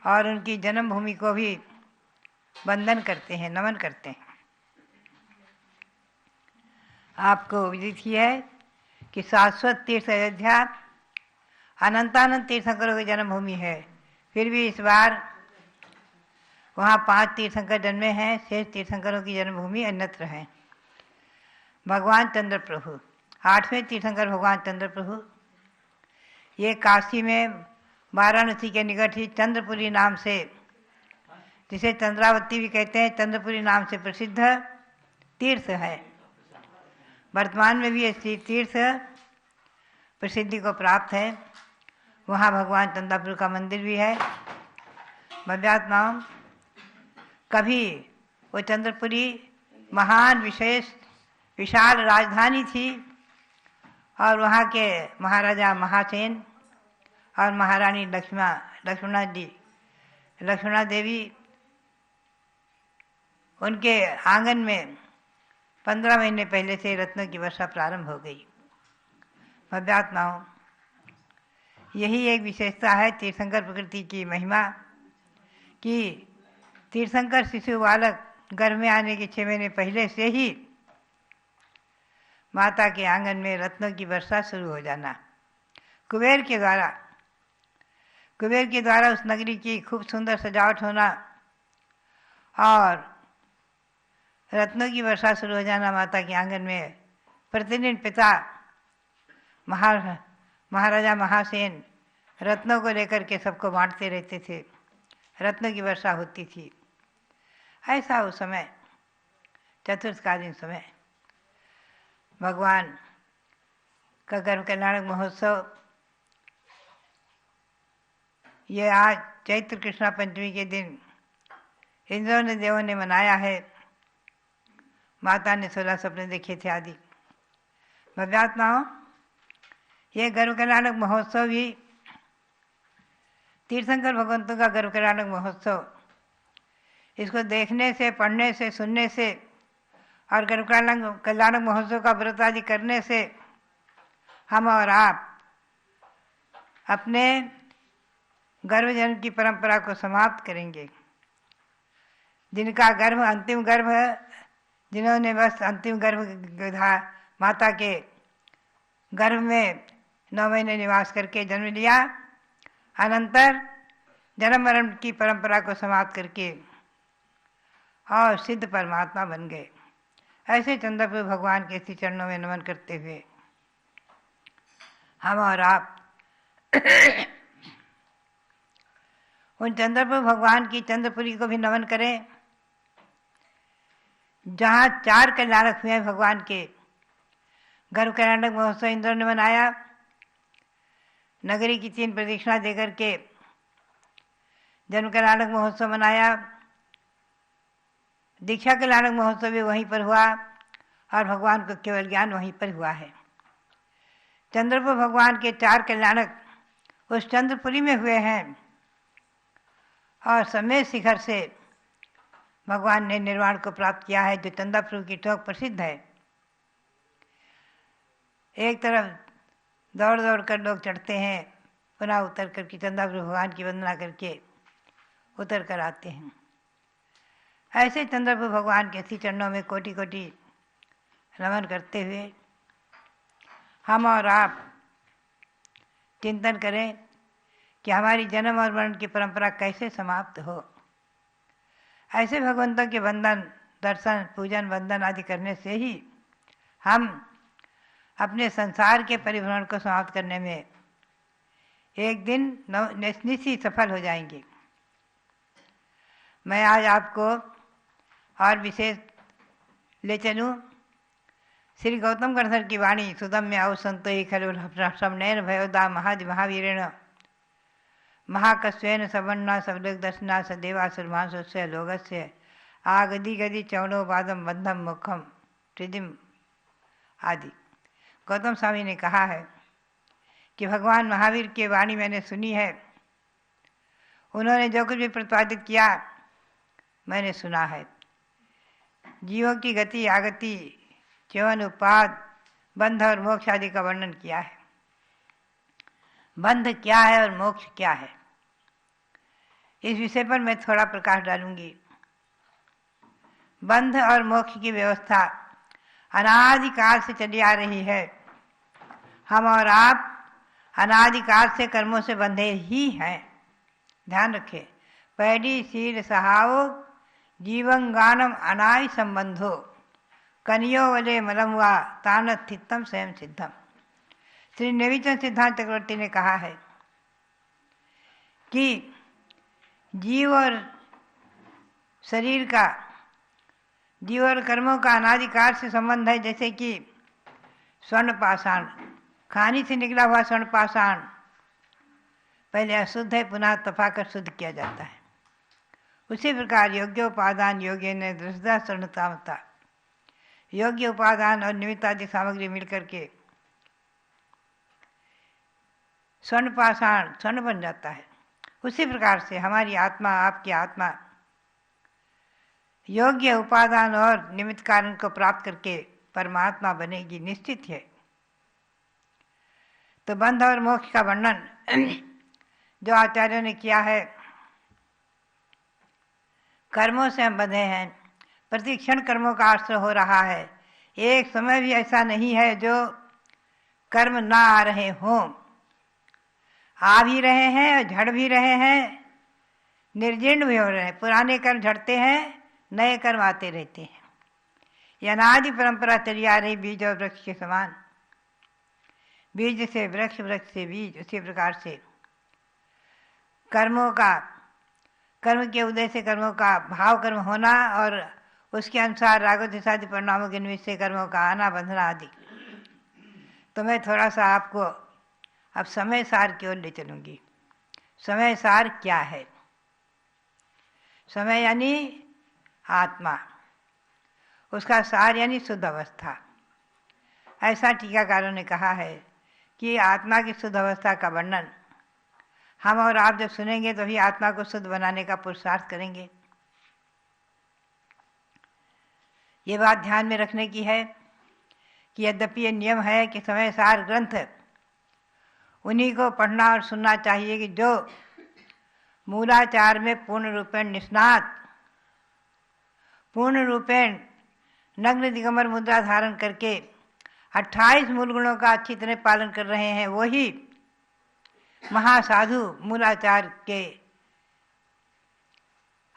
और उनकी जन्मभूमि को भी वंदन करते हैं, नमन करते हैं। आपको विदित ही है कि शाश्वत तीर्थ अयोध्या अनंतानंत तीर्थंकरों की जन्मभूमि है। फिर भी इस बार वहाँ 5 तीर्थंकर जन्मे हैं, शेष तीर्थंकरों की जन्मभूमि अन्यत्र है। भगवान चंद्र प्रभु 8वें तीर्थंकर भगवान चंद्र प्रभु, ये काशी में वाराणसी के निकट ही चंद्रपुरी नाम से, जिसे चंद्रावती भी कहते हैं, चंद्रपुरी नाम से प्रसिद्ध तीर्थ है। वर्तमान में भी ये तीर्थ प्रसिद्धि को प्राप्त है। वहाँ भगवान चंद्रपुर का मंदिर भी है। भव्यात्माओं, कभी वो चंद्रपुरी महान विशाल राजधानी थी और वहाँ के महाराजा महासेन और महारानी लक्ष्मणा देवी, उनके आंगन में 15 महीने पहले से रत्नों की वर्षा प्रारंभ हो गई। भव्यात्माओं, यही एक विशेषता है तीर्थंकर प्रकृति की महिमा कि तीर्थंकर शिशु बालक गर्भ में आने के 6 महीने पहले से ही माता के आंगन में रत्नों की वर्षा शुरू हो जाना। कुबेर के द्वारा उस नगरी की खूब सुंदर सजावट होना और रत्नों की वर्षा शुरू हो जाना माता के आंगन में। प्रतिदिन पिता महाराजा महासेन रत्नों को लेकर के सबको बांटते रहते थे, रत्नों की वर्षा होती थी। ऐसा उस समय चतुर्थकालीन समय भगवान का गर्भ कल्याणक महोत्सव ये आज चैत्र कृष्णा पंचमी के दिन इंद्रों ने देवों ने मनाया है। माता ने 16 सपने देखे थे आदि। भव्यात्माओं, ये गर्भ कल्याणक महोत्सव भी तीर्थंकर भगवंतों का गर्भ कल्याणक महोत्सव, इसको देखने से, पढ़ने से, सुनने से और गर्भ कल्याणक महोत्सव का व्रत आदि करने से हम और आप अपने गर्भजन्म की परंपरा को समाप्त करेंगे। जिनका गर्भ अंतिम गर्भ है, जिन्होंने बस अंतिम गर्भ माता के गर्भ में 9 महीने निवास करके जन्म लिया, अनंतर जन्म मरण की परंपरा को समाप्त करके और सिद्ध परमात्मा बन गए। ऐसे चंद्रपुर भगवान के श्री चरणों में नमन करते हुए हम और आप उन चंद्रपुर भगवान की चंद्रपुरी को भी नमन करें, जहाँ 4 कल्याणक हुए भगवान के। गर्भ कल्याणक महोत्सव इंद्र ने मनाया, नगरी की 3 प्रदक्षिणा देकर के जन्म कल्याणक महोत्सव मनाया, दीक्षा कल्याणक महोत्सव भी वहीं पर हुआ और भगवान को केवल ज्ञान वहीं पर हुआ है। चंद्रपुर भगवान के 4 कल्याणक उस चंद्रपुरी में हुए हैं और समय शिखर से भगवान ने निर्वाण को प्राप्त किया है, जो चंद्रपुर की टोक प्रसिद्ध है। एक तरफ दौड़ दौड़ कर लोग चढ़ते हैं, पुनः उतर कर के चंद्रपुर भगवान की वंदना करके उतर कर आते हैं। ऐसे चंद्रपुर भगवान के श्री चरणों में कोटि कोटि नमन करते हुए हम और आप चिंतन करें कि हमारी जन्म और मरण की परंपरा कैसे समाप्त हो। ऐसे भगवंतों के वंदन, दर्शन, पूजन, वंदन आदि करने से ही हम अपने संसार के परिभ्रमण को समाप्त करने में एक दिन निश्चित सफल हो जाएंगे। मैं आज आपको और विशेष ले चलूँ श्री गौतम गणधर की वाणी सुदम्य औसंतो ही खलु समनयन भयोदा महादि महावीरेण महाकस्वेन सवन्ना सबलोक दर्शना सदेवा सुरमांसस्य लोकस्य आगदि गदि चौनो पादम बंधम मुखम त्रिदिम आदि। गौतम स्वामी ने कहा है कि भगवान महावीर की वाणी मैंने सुनी है। उन्होंने जो कुछ भी प्रतिपादित किया मैंने सुना है। जीवों की गति, आगति, चवन, उपाद, बंध और मोक्ष आदि का वर्णन किया है। बंध क्या है और मोक्ष क्या है, इस विषय पर मैं थोड़ा प्रकाश डालूंगी। बंध और मोक्ष की व्यवस्था अनादिकाल से चली आ रही है। हम और आप अनादिकाल से कर्मों से बंधे ही हैं। ध्यान रखें, पैडी शील सहाओ जीवन गानम अनाय संबंधो कनियो वले मलमवा तान स्थितम स्वयं सिद्धम। श्री नेविचंद सिद्धांत चक्रवर्ती ने कहा है कि जीव और शरीर का, जीव और कर्मों का अनादिकाल से संबंध है। जैसे कि स्वर्ण पाषाण, खानी से निकला हुआ स्वर्ण पाषाण पहले अशुद्ध है, पुनः तपाकर शुद्ध किया जाता है। उसी प्रकार योग्योपादान योग्य ने दृष्टा स्वर्णतामता, योग्य उपादान और निमित्त आदि सामग्री मिलकर के स्वर्ण पाषाण स्वर्ण बन जाता है। उसी प्रकार से हमारी आत्मा, आपकी आत्मा योग्य उपादान और निमित्त कारण को प्राप्त करके परमात्मा बनेगी, निश्चित है। तो बंध और मोक्ष का वर्णन जो आचार्यों ने किया है, कर्मों से हम बंधे हैं, प्रतिक्षण कर्मों का आश्रय हो रहा है। एक समय भी ऐसा नहीं है जो कर्म ना आ रहे हों। आ भी रहे हैं और झड़ भी रहे हैं, निर्जीर्ण भी हो रहे हैं। पुराने कर्म झड़ते हैं, नए कर्म आते रहते हैं। ये अनादि परंपरा चली आ रही, बीज और वृक्ष के समान। बीज से वृक्ष, वृक्ष से बीज। उसी प्रकार से कर्मों का, कर्म के उदय से कर्मों का भाव कर्म होना और उसके अनुसार रागोद्वेषादि परिणामों के निमित्त से कर्मों का आना, बंधना आदि। तो मैं थोड़ा सा आपको अब समय सार की ओर ले चलूँगी। समय सार क्या है? समय यानी आत्मा, उसका सार यानी शुद्ध अवस्था। ऐसा टीकाकारों ने कहा है कि आत्मा की शुद्ध अवस्था का वर्णन हम और आप जब सुनेंगे तो भी आत्मा को शुद्ध बनाने का पुरुषार्थ करेंगे। ये बात ध्यान में रखने की है कि यद्यपि ये नियम है कि समय सार ग्रंथ उन्हीं को पढ़ना और सुनना चाहिए कि जो मूलाचार में पूर्ण रूपेण निष्णात, पूर्ण रूपेण नग्न दिगंबर मुद्रा धारण करके 28 मूल गुणों का अच्छी तरह पालन कर रहे हैं। वही महासाधु मूलाचार के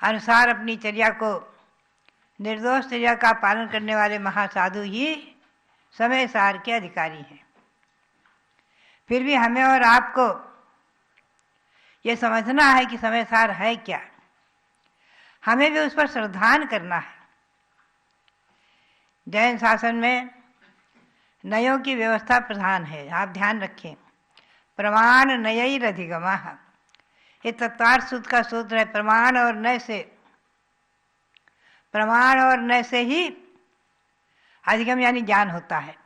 अनुसार अपनी चर्या को, निर्दोष चर्या का पालन करने वाले महासाधु ही समय सार के अधिकारी हैं। फिर भी हमें और आपको ये समझना है कि समय सार है क्या। हमें भी उस पर श्रद्धान करना है। जैन शासन में नयों की व्यवस्था प्रधान है। आप ध्यान रखें, प्रमाण नयैरधिगमः, ये तत्वार्थ सूत्र का सूत्र है। प्रमाण और नय से, प्रमाण और नय से ही अधिगम यानी ज्ञान होता है।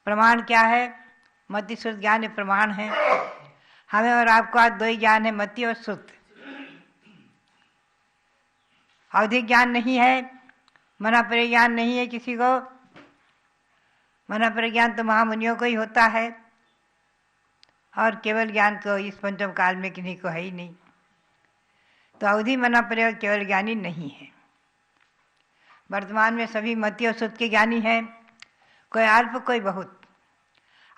प्रमाण क्या है? मति श्रुत ज्ञान ये प्रमाण है। हमें और आपको आज दो ही ज्ञान है, मति और श्रुत। अवधिक ज्ञान नहीं है, मना परिज्ञान नहीं है किसी को। मना परिज्ञान तो महामुनियों को ही होता है और केवल ज्ञान तो इस पंचम काल में किसी को है ही नहीं। तो अवधि मना प्रयोग केवल ज्ञानी नहीं है। वर्तमान में सभी मति और श्रुत के ज्ञानी हैं, कोई अल्प कोई बहुत।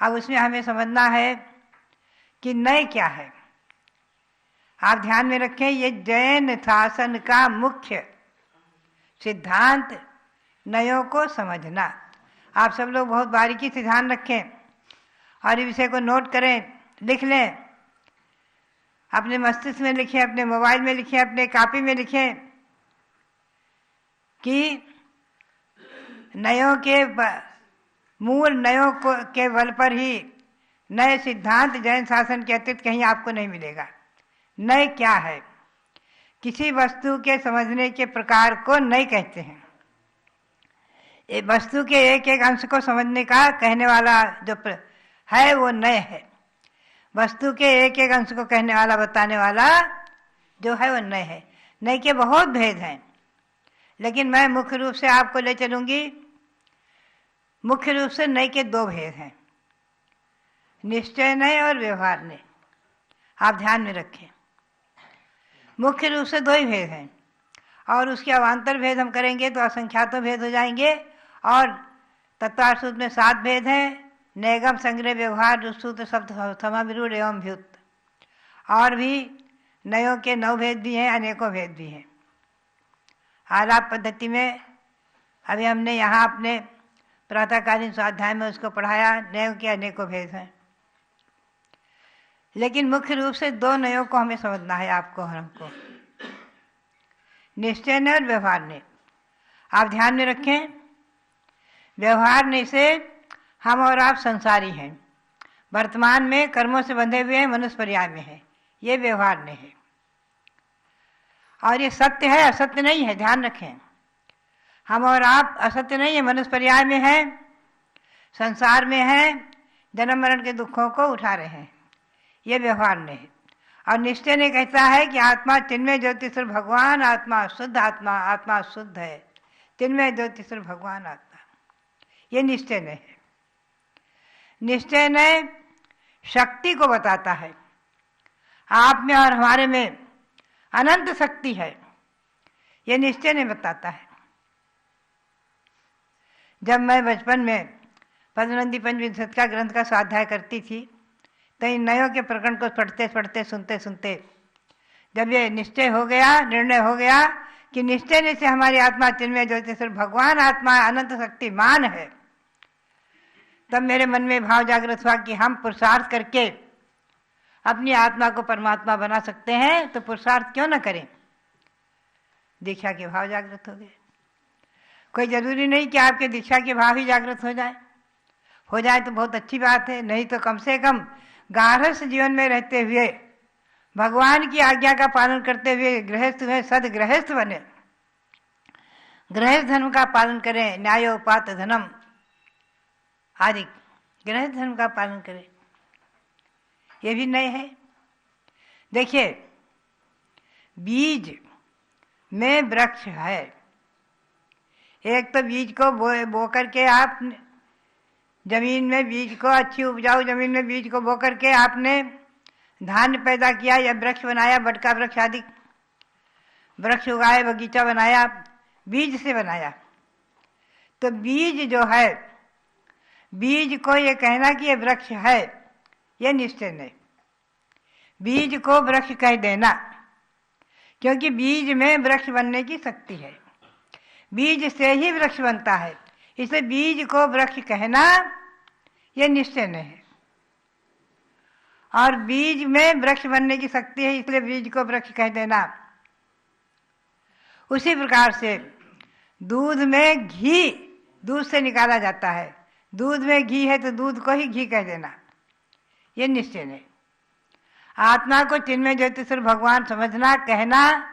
अब उसमें हमें समझना है कि नय क्या है। आप ध्यान में रखें, ये जैन शासन का मुख्य सिद्धांत नयों को समझना। आप सब लोग बहुत बारीकी से ध्यान रखें और इस विषय को नोट करें, लिख लें, अपने मस्तिष्क में लिखें, अपने मोबाइल में लिखें, अपने कॉपी में लिखें कि नयों के मूल नयों के बल पर ही नए सिद्धांत जैन शासन के अतिरिक्त कहीं आपको नहीं मिलेगा। नय क्या है? किसी वस्तु के समझने के प्रकार को नय कहते हैं। ये वस्तु के एक एक अंश को समझने का कहने वाला जो है वो नय है। वस्तु के एक एक अंश को कहने वाला, बताने वाला जो है वो नय है। नय के बहुत भेद हैं, लेकिन मैं मुख्य रूप से आपको ले चलूंगी। मुख्य रूप से नय के दो भेद हैं, निश्चय नय और व्यवहार नय। आप ध्यान में रखें, मुख्य रूप से दो ही भेद हैं और उसके अवान्तर भेद हम करेंगे तो असंख्यातों भेद हो जाएंगे। और तत्वार्थ सूत्र में 7 भेद हैं, नैगम, संग्रह, व्यवहार, रुसूत्र, शब्द, समाविरूढ़ एवं व्युत। और भी नयों के 9 भेद भी हैं, अनेकों भेद भी हैं। आलाप पद्धति में अभी हमने यहाँ अपने प्रातःकालीन स्वाध्याय में उसको पढ़ाया, नयों के अनेकों भेद हैं। लेकिन मुख्य रूप से 2 नयों को हमें समझना है, आपको और हमको, निश्चय नय और व्यवहार नय। आप ध्यान में रखें, व्यवहार नय से हम और आप संसारी हैं, वर्तमान में कर्मों से बंधे हुए हैं, मनुष्य पर्याय में है, ये व्यवहार नय है। और ये सत्य है, असत्य नहीं है, ध्यान रखें। हम और आप असत्य नहीं है, मनुष्य पर्याय में है, संसार में है, जन्म मरण के दुखों को उठा रहे हैं, ये व्यवहार नय है। और निश्चय ने कहता है कि आत्मा चिन्मय ज्योतिषर भगवान, आत्मा शुद्ध, आत्मा शुद्ध है, चिन्मय ज्योतिषर भगवान आत्मा, ये निश्चय नय है। निश्चय नय शक्ति को बताता है, आप में और हमारे में अनंत शक्ति है, ये निश्चय नय बताता है। जब मैं बचपन में पद्मनंदी पंचविंशति का ग्रंथ का स्वाध्याय करती थी तो इन नयों के प्रकरण को पढ़ते पढ़ते सुनते सुनते जब ये निश्चय हो गया, निर्णय हो गया कि निश्चय ने से हमारी आत्मा चिन्मय ज्योतिषर भगवान आत्मा अनंत शक्तिमान है, तब मेरे मन में भाव जागृत हुआ कि हम पुरुषार्थ करके अपनी आत्मा को परमात्मा बना सकते हैं, तो पुरुषार्थ क्यों न करें। दीक्षा के भाव जागृत हो गए। कोई जरूरी नहीं कि आपके दीक्षा के भाव ही जागृत हो जाए तो बहुत अच्छी बात है, नहीं तो कम से कम गारहस्थ जीवन में रहते हुए भगवान की आज्ञा का पालन करते हुए गृहस्थ हुए, सदगृहस्थ बने, गृहस्थ धर्म का पालन करें, न्यायोपात धनम आदि गृहस्थ धर्म का पालन करें, ये भी नय है। देखिए, बीज में वृक्ष है। एक तो बीज को बो करके आप जमीन में बीज को, अच्छी उपजाऊ जमीन में बीज को बो करके आपने धान्य पैदा किया या वृक्ष बनाया, बटका वृक्ष आदि वृक्ष उगाए, बगीचा बनाया, बीज से बनाया। तो बीज जो है, बीज को ये कहना कि ये वृक्ष है, ये निश्चय नहीं। बीज को वृक्ष कह देना, क्योंकि बीज में वृक्ष बनने की शक्ति है, बीज से ही वृक्ष बनता है, इसलिए बीज को वृक्ष कहना यह निश्चय नहीं है। और बीज में वृक्ष बनने की शक्ति है, इसलिए बीज को वृक्ष कह देना। उसी प्रकार से दूध में घी दूध से निकाला जाता है, दूध में घी है तो दूध को ही घी कह देना, ये निश्चय नहीं। आत्मा को चिन्मय ज्योतिषर भगवान समझना, कहना,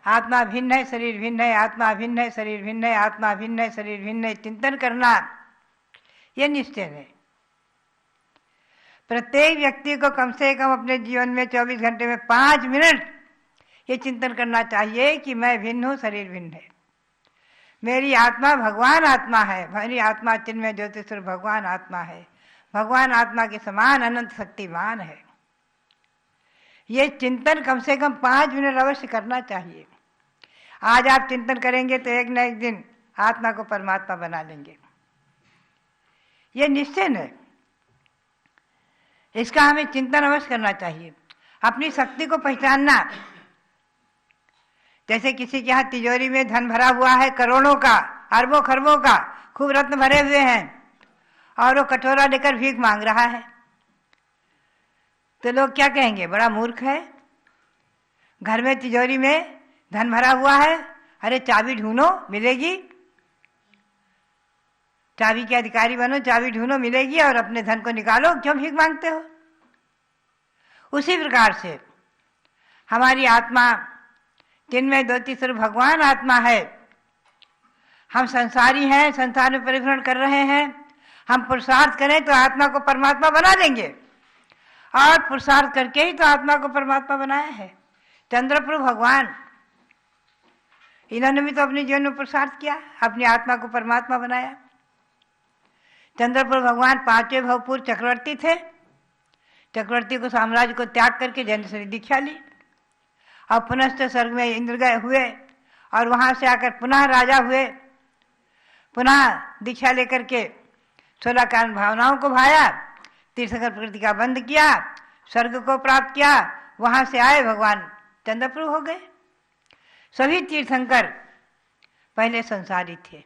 आत्मा भिन्न है, शरीर भिन्न है, आत्मा भिन्न है, शरीर भिन्न है, आत्मा भिन्न है, शरीर भिन्न है, चिंतन करना, यह निश्चय है। प्रत्येक व्यक्ति को कम से कम अपने जीवन में 24 घंटे में 5 मिनट ये चिंतन करना चाहिए कि मैं भिन्न हूँ, शरीर भिन्न है, मेरी आत्मा भगवान आत्मा है, मेरी आत्मा चिन्मय ज्योतिषर भगवान आत्मा है, भगवान आत्मा के समान अनंत शक्तिमान है। ये चिंतन कम से कम 5 मिनट अवश्य करना चाहिए। आज आप चिंतन करेंगे तो एक न एक दिन आत्मा को परमात्मा बना लेंगे, ये निश्चय है। इसका हमें चिंतन अवश्य करना चाहिए। अपनी शक्ति को पहचानना। जैसे किसी के यहाँ तिजोरी में धन भरा हुआ है, करोड़ों का, अरबों खरबों का, खूब रत्न भरे हुए हैं, और वो कटोरा लेकर भीख मांग रहा है, तो लोग क्या कहेंगे? बड़ा मूर्ख है। घर में तिजोरी में धन भरा हुआ है, अरे चाबी ढूंढो मिलेगी, चाबी के अधिकारी बनो, चाबी ढूंढो मिलेगी, और अपने धन को निकालो, क्यों भीख मांगते हो? उसी प्रकार से हमारी आत्मा, जिनमें ज्योति स्वरूप भगवान आत्मा है, हम संसारी हैं, संसार में परिभ्रमण कर रहे हैं। हम पुरुषार्थ करें तो आत्मा को परमात्मा बना देंगे, और पुरुषार्थ करके ही तो आत्मा को परमात्मा बनाया है। चंद्रप्रभु भगवान, इन्होंने भी तो अपने जीवन में पुरुषार्थ किया, अपनी आत्मा को परमात्मा बनाया। चंद्रप्रभु भगवान 5वें भवपूर्व चक्रवर्ती थे। चक्रवर्ती को साम्राज्य को त्याग करके जैन दीक्षा ली, और पुनः स्वर्ग में इंद्र गए हुए, और वहां से आकर पुनः राजा हुए, पुनः दीक्षा लेकर के 16 कारण भावनाओं को भाया, तीर्थंकर प्रकृति का बंध किया, स्वर्ग को प्राप्त किया, वहां से आए भगवान चंद्रप्रभु हो गए। सभी तीर्थंकर पहले संसारी थे,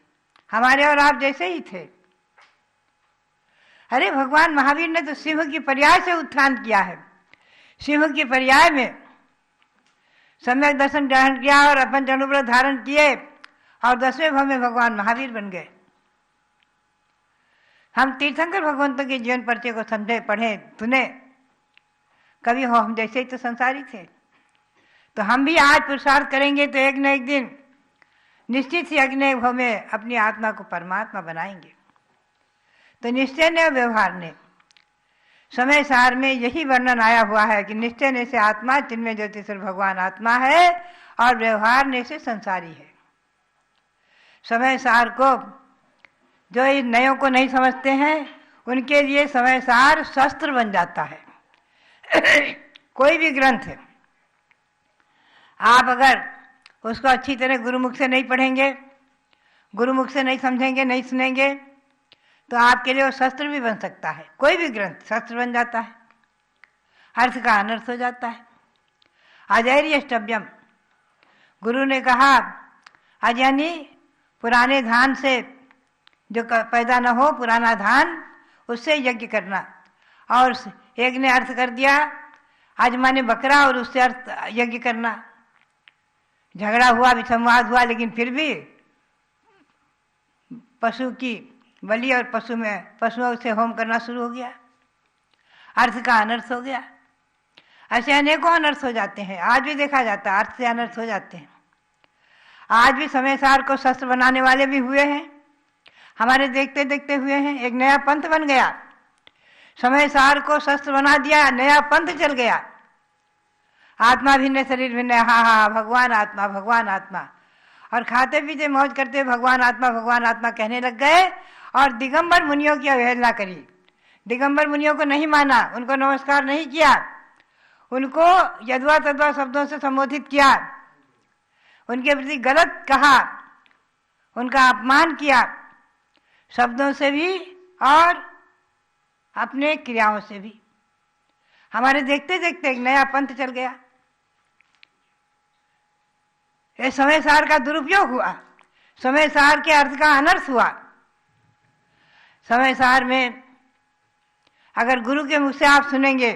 हमारे और आप जैसे ही थे। अरे भगवान महावीर ने तो सिंह की पर्याय से उत्थान किया है। सिंह की पर्याय में सम्यक दर्शन ग्रहण किया और अपन जनुव्रत धारण किए, और 10वें भाव में भगवान महावीर बन गए। हम तीर्थंकर भगवंतों के जीवन परिचय को समझे, पढ़े, सुने, कभी हो हम जैसे ही तो संसारी थे। तो हम भी आज पुरुषार्थ करेंगे तो एक न एक दिन निश्चित ही अग्नि भाव में अपनी आत्मा को परमात्मा बनाएंगे। तो निश्चय ने व्यवहार ने, समय सार में यही वर्णन आया हुआ है कि निश्चय ने से आत्मा, जिनमें ज्योतिषर भगवान आत्मा है, और व्यवहार ने से संसारी है। समय सार को जो इन नयों को नहीं समझते हैं, उनके लिए समय सार शस्त्र बन जाता है। कोई भी ग्रंथ आप अगर उसको अच्छी तरह गुरुमुख से नहीं पढ़ेंगे, गुरुमुख से नहीं समझेंगे, नहीं सुनेंगे, तो आपके लिए वो शस्त्र भी बन सकता है। कोई भी ग्रंथ शस्त्र बन जाता है, अर्थ का अनर्थ हो जाता है। अजैर्यष्टव्यम, गुरु ने कहा अजयानी, पुराने धान से जो पैदा न हो, पुराना धान, उससे यज्ञ करना। और एक ने अर्थ कर दिया आज माने बकरा, और उससे अर्थ यज्ञ करना। झगड़ा हुआ, विसंवाद हुआ, लेकिन फिर भी पशु की बलि और पशुओं से होम करना शुरू हो गया, अर्थ का अनर्थ हो गया। ऐसे अनेकों अनर्थ हो जाते हैं, आज भी देखा जाता है, अर्थ से अनर्थ हो जाते हैं। आज भी समय सार को शस्त्र बनाने वाले भी हुए हैं, हमारे देखते देखते हुए हैं। एक नया पंथ बन गया, समय सार को शस्त्र बना दिया, नया पंथ चल गया। आत्मा भिन्न शरीर भिन्न, हाँ हाँ भगवान आत्मा, भगवान आत्मा, और खाते पीते मौज करते भगवान आत्मा कहने लग गए, और दिगंबर मुनियों की अवहेलना करी। दिगंबर मुनियों को नहीं माना, उनको नमस्कार नहीं किया, उनको यद्वा तद्वा शब्दों से संबोधित किया, उनके प्रति गलत कहा, उनका अपमान किया, शब्दों से भी और अपने क्रियाओं से भी। हमारे देखते देखते एक नया पंथ चल गया। ये समय सार का दुरुपयोग हुआ, समय सार के अर्थ का अनर्थ हुआ। समय सार में अगर गुरु के मुख से आप सुनेंगे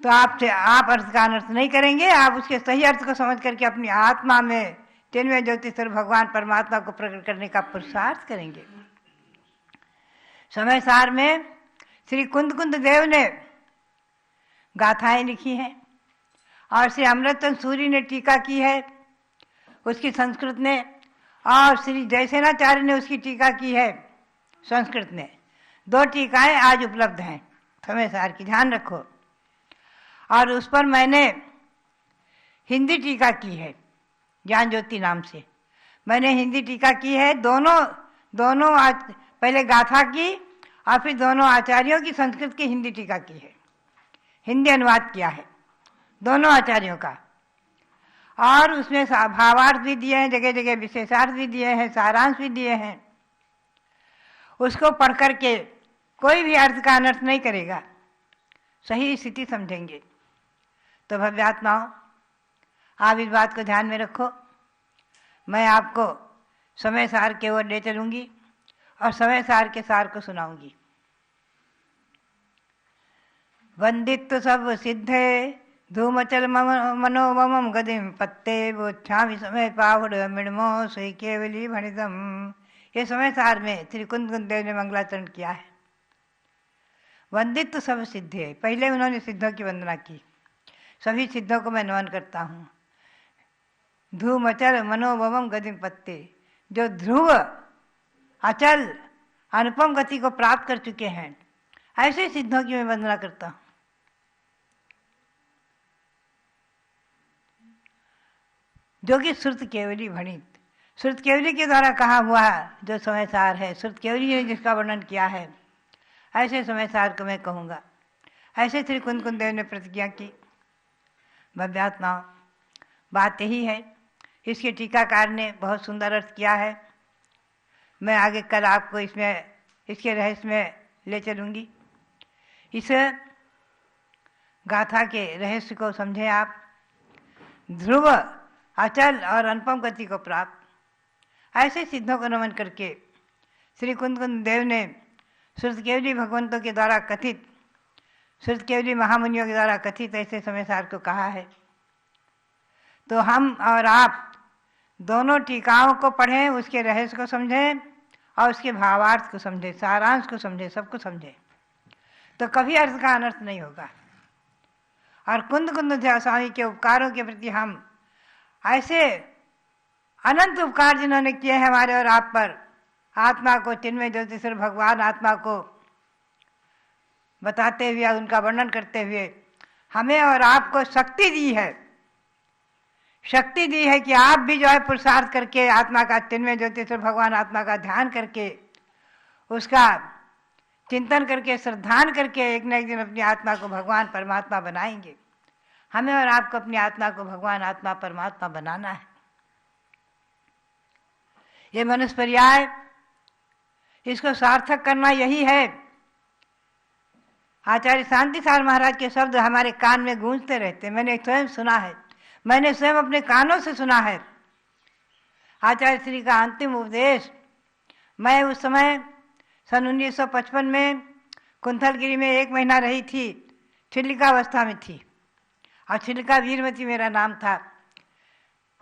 तो आप अर्थ का अनर्थ नहीं करेंगे, आप उसके सही अर्थ को समझ करके अपनी आत्मा में चिन्मय ज्योतिषर भगवान परमात्मा को प्रकट करने का पुरुषार्थ करेंगे। समय सार में श्री कुंद देव ने गाथाएं लिखी हैं, और श्री अमृतचंद सूरी ने टीका की है उसकी संस्कृत ने, और श्री जयसेनाचार्य ने उसकी टीका की है संस्कृत में। 2 टीकाएं आज उपलब्ध हैं समय सार की, ध्यान रखो। और उस पर मैंने हिंदी टीका की है, ज्ञान ज्योति नाम से मैंने हिंदी टीका की है। दोनों पहले गाथा की, और फिर दोनों आचार्यों की संस्कृत की हिंदी टीका की है, हिंदी अनुवाद किया है दोनों आचार्यों का। और उसमें भावार्थ भी दिए हैं, जगह जगह विशेषार्थ भी दिए हैं, सारांश भी दिए हैं। उसको पढ़ करके कोई भी अर्थ का अनर्थ नहीं करेगा, सही स्थिति समझेंगे। तो भव्यात्माओं, आप इस बात को ध्यान में रखो। मैं आपको समय सार के ओर ले चलूँगी और समय सार के सार को सुनाऊंगी। वंदित्व सब सिद्धे धूमचल मनोमम गदिम पत्ते बोच्छामि समय पाहुड़ मृणमो सोई केवली भणितम। ये समय सार में श्री कुंद देव ने मंगलाचरण किया है। वंदित्व सब सिद्धे, पहले उन्होंने सिद्धों की वंदना की। सभी सिद्धों को मैं नमन करता हूँ। ध्रुव अचल मनोभवम गतिम पत्ते, जो ध्रुव अचल अनुपम गति को प्राप्त कर चुके हैं, ऐसे सिद्धों की मैं वंदना करता हूँ। जो कि श्रुत केवली भणित, श्रुत केवली के द्वारा कहा हुआ जो समय सार है, श्रुत केवली ने जिसका वर्णन किया है, ऐसे समय सार को मैं कहूँगा। ऐसे श्री कुंद देव ने प्रतिज्ञा की। भव्यात्माओं, बात यही है। इसके टीकाकार ने बहुत सुंदर अर्थ किया है। मैं आगे कल आपको इसके रहस्य में ले चलूँगी। इस गाथा के रहस्य को समझें आप। ध्रुव अचल और अनुपम गति को प्राप्त, ऐसे सिद्धों को नमन करके श्री कुंद देव ने श्रुत केवली भगवंतों के द्वारा कथित, श्रुत केवली महामुनियों के द्वारा कथित ऐसे समय सार को कहा है। तो हम और आप दोनों टीकाओं को पढ़ें, उसके रहस्य को समझें और उसके भावार्थ को समझें, सारांश को समझें, सबको समझें, तो कभी अर्थ का अनर्थ नहीं होगा। और कुंद स्वामी के उपकारों के प्रति हम ऐसे अनंत उपकार जिन्होंने किए हैं हमारे और आप पर, आत्मा को चिन्मय ज्योतिषर भगवान आत्मा को बताते हुए, उनका वर्णन करते हुए हमें और आपको शक्ति दी है। शक्ति दी है कि आप भी जो है पुरुषार्थ करके आत्मा का चिन्मय ज्योतिषर भगवान आत्मा का ध्यान करके, उसका चिंतन करके, श्रद्धान करके एक न एक दिन अपनी आत्मा को भगवान परमात्मा बनाएंगे। हमें और आपको अपनी आत्मा को भगवान आत्मा परमात्मा बनाना है। ये मनुष्य पर्याय, इसको सार्थक करना यही है। आचार्य शांति सार महाराज के शब्द हमारे कान में गूंजते रहते, मैंने स्वयं सुना है, मैंने स्वयं अपने कानों से सुना है। आचार्य श्री का अंतिम उपदेश, मैं उस समय सन 1955 में कुंथलगिरी में 1 महीना रही थी, छिलिकावस्था में थी और छिलिका वीरमती मेरा नाम था।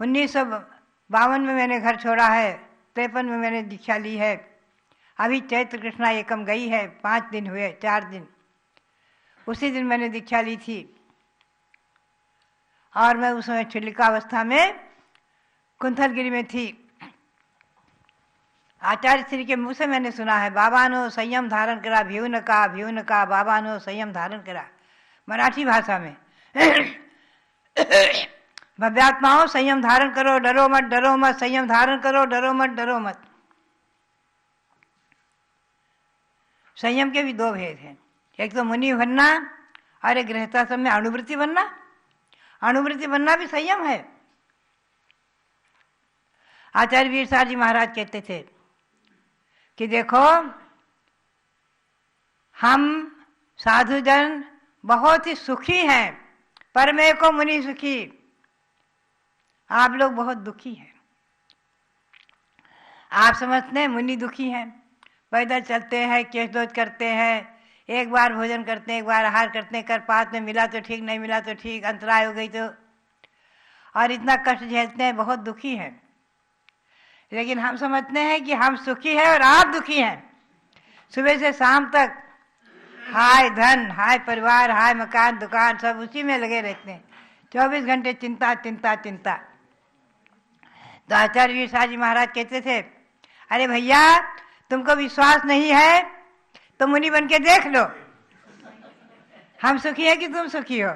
1952 में मैंने घर छोड़ा है, 53 में मैंने दीक्षा ली है। अभी चैत्र कृष्णा एकम गई है, 5 दिन हुए, 4 दिन, उसी दिन मैंने दीक्षा ली थी। और मैं उस समय छिलिकावस्था में कुंथलगिरी में थी। आचार्य श्री के मुँह से मैंने सुना है, बाबा नो संयम धारण करा, भ्यून का बाबा नो संयम धारण करा, मराठी भाषा में। भव्यात्माओं, संयम धारण करो, डरो मत, संयम धारण करो, डरो मत। संयम के भी 2 भेद हैं, एक तो मुनि बनना और एक गृहस्थाश्रम में अणुवृत्ति बनना। अणुवृत्ति बनना भी संयम है। आचार्य वीर सार जी महाराज कहते थे कि देखो, हम साधुजन बहुत ही सुखी हैं, परमे को मुनि सुखी। आप लोग बहुत दुखी हैं। आप समझते हैं मुनि दुखी हैं, पैदल चलते हैं, केशदोज करते हैं, एक बार भोजन करते हैं, एक बार आहार करते हैं, करपात में मिला तो ठीक, नहीं मिला तो ठीक, अंतराय हो गई तो, और इतना कष्ट झेलते हैं, बहुत दुखी हैं। लेकिन हम समझते हैं कि हम सुखी हैं और आप दुखी हैं। सुबह से शाम तक हाय धन, हाय परिवार, हाय मकान, दुकान, सब उसी में लगे रहते हैं। 24 घंटे चिंता चिंता चिंता। तो आचार्य वीर सार जी महाराज कहते थे, अरे भैया, तुमको विश्वास नहीं है तो मुनि बन के देख लो, हम सुखी हैं कि तुम सुखी हो।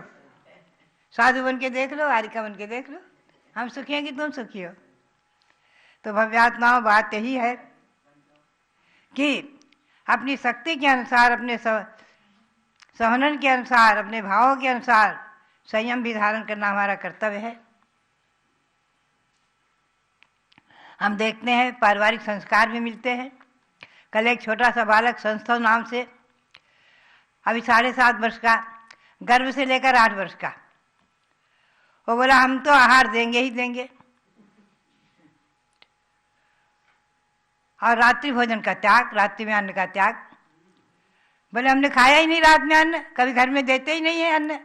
साधु बन के देख लो, आरिका बन के देख लो, हम सुखी हैं कि तुम सुखी हो। तो भव्यात्माओं, बात यही है कि अपनी शक्ति के अनुसार, अपने सहनन के अनुसार, अपने भावों के अनुसार संयम भी धारण करना हमारा कर्तव्य है। हम देखते हैं पारिवारिक संस्कार भी मिलते हैं। कल एक छोटा सा बालक संस्थव नाम से, अभी 7.5 वर्ष का, गर्भ से लेकर 8 वर्ष का। वो बोला हम तो आहार देंगे ही देंगे। और रात्रि भोजन का त्याग, रात्रि में अन्न का त्याग। बोले हमने खाया ही नहीं रात में अन्न, कभी घर में देते ही नहीं है अन्न।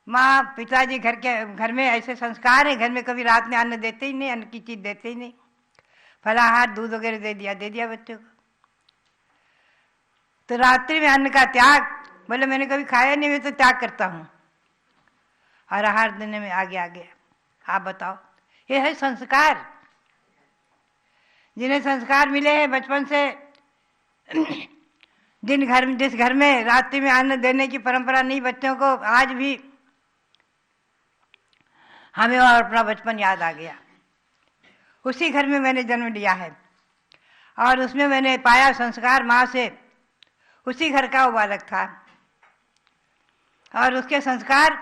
माँ पिताजी घर में ऐसे संस्कार है, घर में कभी रात में अन्न देते ही नहीं, अन्न की चीज देते ही नहीं। फलाहार दूध वगैरह दे दिया बच्चों को। तो रात्रि में अन्न का त्याग, बोले मैंने कभी खाया नहीं, मैं तो त्याग करता हूँ और आहार देने में आगे आगे। आप बताओ, ये है संस्कार। जिन्हें संस्कार मिले हैं बचपन से, जिस घर में रात्रि में अन्न देने की परंपरा नहीं बच्चों को, आज भी हमें और अपना बचपन याद आ गया। उसी घर में मैंने जन्म लिया है और उसमें मैंने पाया संस्कार माँ से। उसी घर का वो बालक था और उसके संस्कार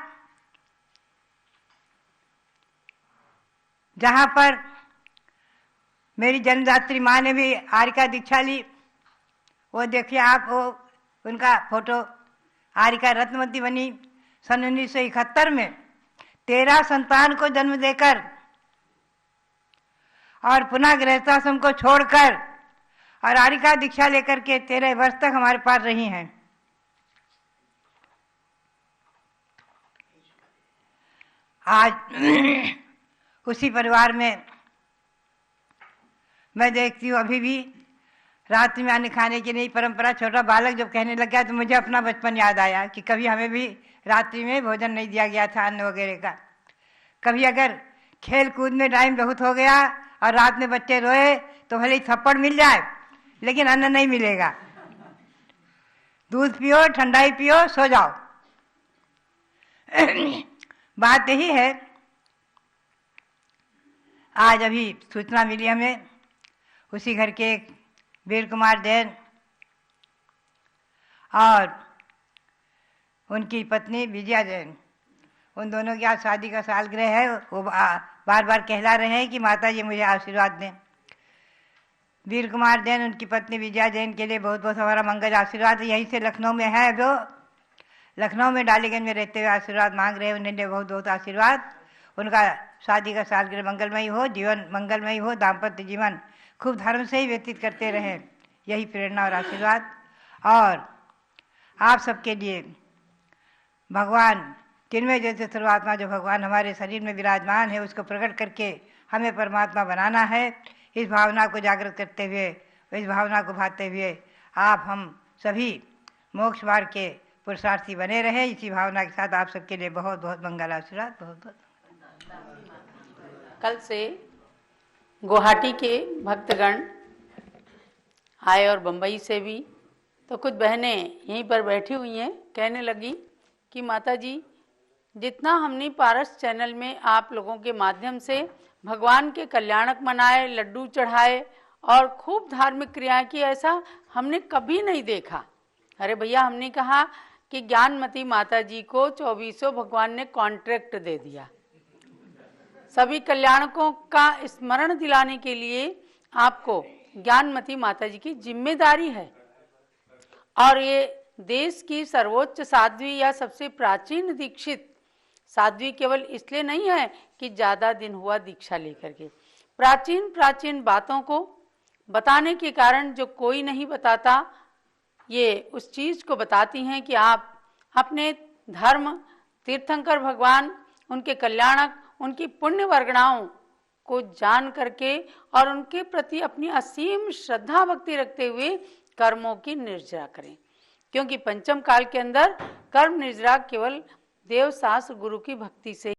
जहाँ पर मेरी जन्मदात्री माँ ने भी आर्य का दीक्षा ली, वो देखिए आप, वो उनका फोटो। आर्य का रत्नवती बनी सन 1971 में 13 संतान को जन्म देकर और पुनः गृहस्थाश्रम को छोड़कर और आर्य का दीक्षा लेकर के 13 वर्ष तक हमारे पास रही हैं। आज उसी परिवार में मैं देखती हूँ अभी भी रात्रि में अन्न खाने की नहीं परंपरा। छोटा बालक जब कहने लग गया तो मुझे अपना बचपन याद आया कि कभी हमें भी रात्रि में भोजन नहीं दिया गया था अन्न वगैरह का। कभी अगर खेल कूद में टाइम बहुत हो गया और रात में बच्चे रोए तो भले ही थप्पड़ मिल जाए लेकिन अन्न नहीं मिलेगा। दूध पियो, ठंडाई पियो, सो जाओ। बात यही है। आज अभी सूचना मिली हमें, उसी घर के एक वीर कुमार जैन और उनकी पत्नी विजया जैन, उन दोनों की आज शादी का सालगिरह है। वो बार बार कहला रहे हैं कि माता जी मुझे आशीर्वाद दें। वीर कुमार जैन, उनकी पत्नी विजया जैन के लिए बहुत बहुत हमारा मंगल आशीर्वाद। यहीं से लखनऊ में है, जो लखनऊ में डालीगंज में रहते हुए आशीर्वाद मांग रहे हैं। उन्हें बहुत बहुत आशीर्वाद। उनका शादी का सालगिरह मंगलमयी हो, जीवन मंगलमयी हो, दाम्पत्य जीवन खूब धर्म से ही व्यतीत करते रहें, यही प्रेरणा और आशीर्वाद। और आप सबके लिए भगवान तिन्मय जैसे सर्वात्मा जो भगवान हमारे शरीर में विराजमान है, उसको प्रकट करके हमें परमात्मा बनाना है। इस भावना को जागृत करते हुए, इस भावना को भाते हुए आप हम सभी मोक्ष मार्ग के पुरुषार्थी बने रहे। इसी भावना के साथ आप सबके लिए बहुत बहुत मंगल आशीर्वाद। बहुत बहुत कल से गुवाहाटी के भक्तगण आए और बम्बई से भी। तो कुछ बहनें यहीं पर बैठी हुई हैं, कहने लगी कि माता जी, जितना हमने पारस चैनल में आप लोगों के माध्यम से भगवान के कल्याणक मनाए, लड्डू चढ़ाए और खूब धार्मिक क्रियाएं की, ऐसा हमने कभी नहीं देखा। अरे भैया, हमने कहा कि ज्ञानमती माता जी को 2400 भगवान ने कॉन्ट्रैक्ट दे दिया। सभी कल्याणकों का स्मरण दिलाने के लिए आपको ज्ञानमती माता जी की जिम्मेदारी है। और ये देश की सर्वोच्च साध्वी या सबसे प्राचीन दीक्षित साध्वी केवल इसलिए नहीं है कि ज्यादा दिन हुआ दीक्षा लेकर के। प्राचीन बातों को बताने के कारण जो कोई नहीं बताता, ये उस चीज को बताती हैं कि आप अपने धर्म, तीर्थंकर भगवान, उनके कल्याणक, उनकी पुण्य वर्गणाओं को जान करके और उनके प्रति अपनी असीम श्रद्धा भक्ति रखते हुए कर्मों की निर्जरा करें। क्योंकि पंचम काल के अंदर कर्म निर्जरा केवल देव शास्त्र गुरु की भक्ति से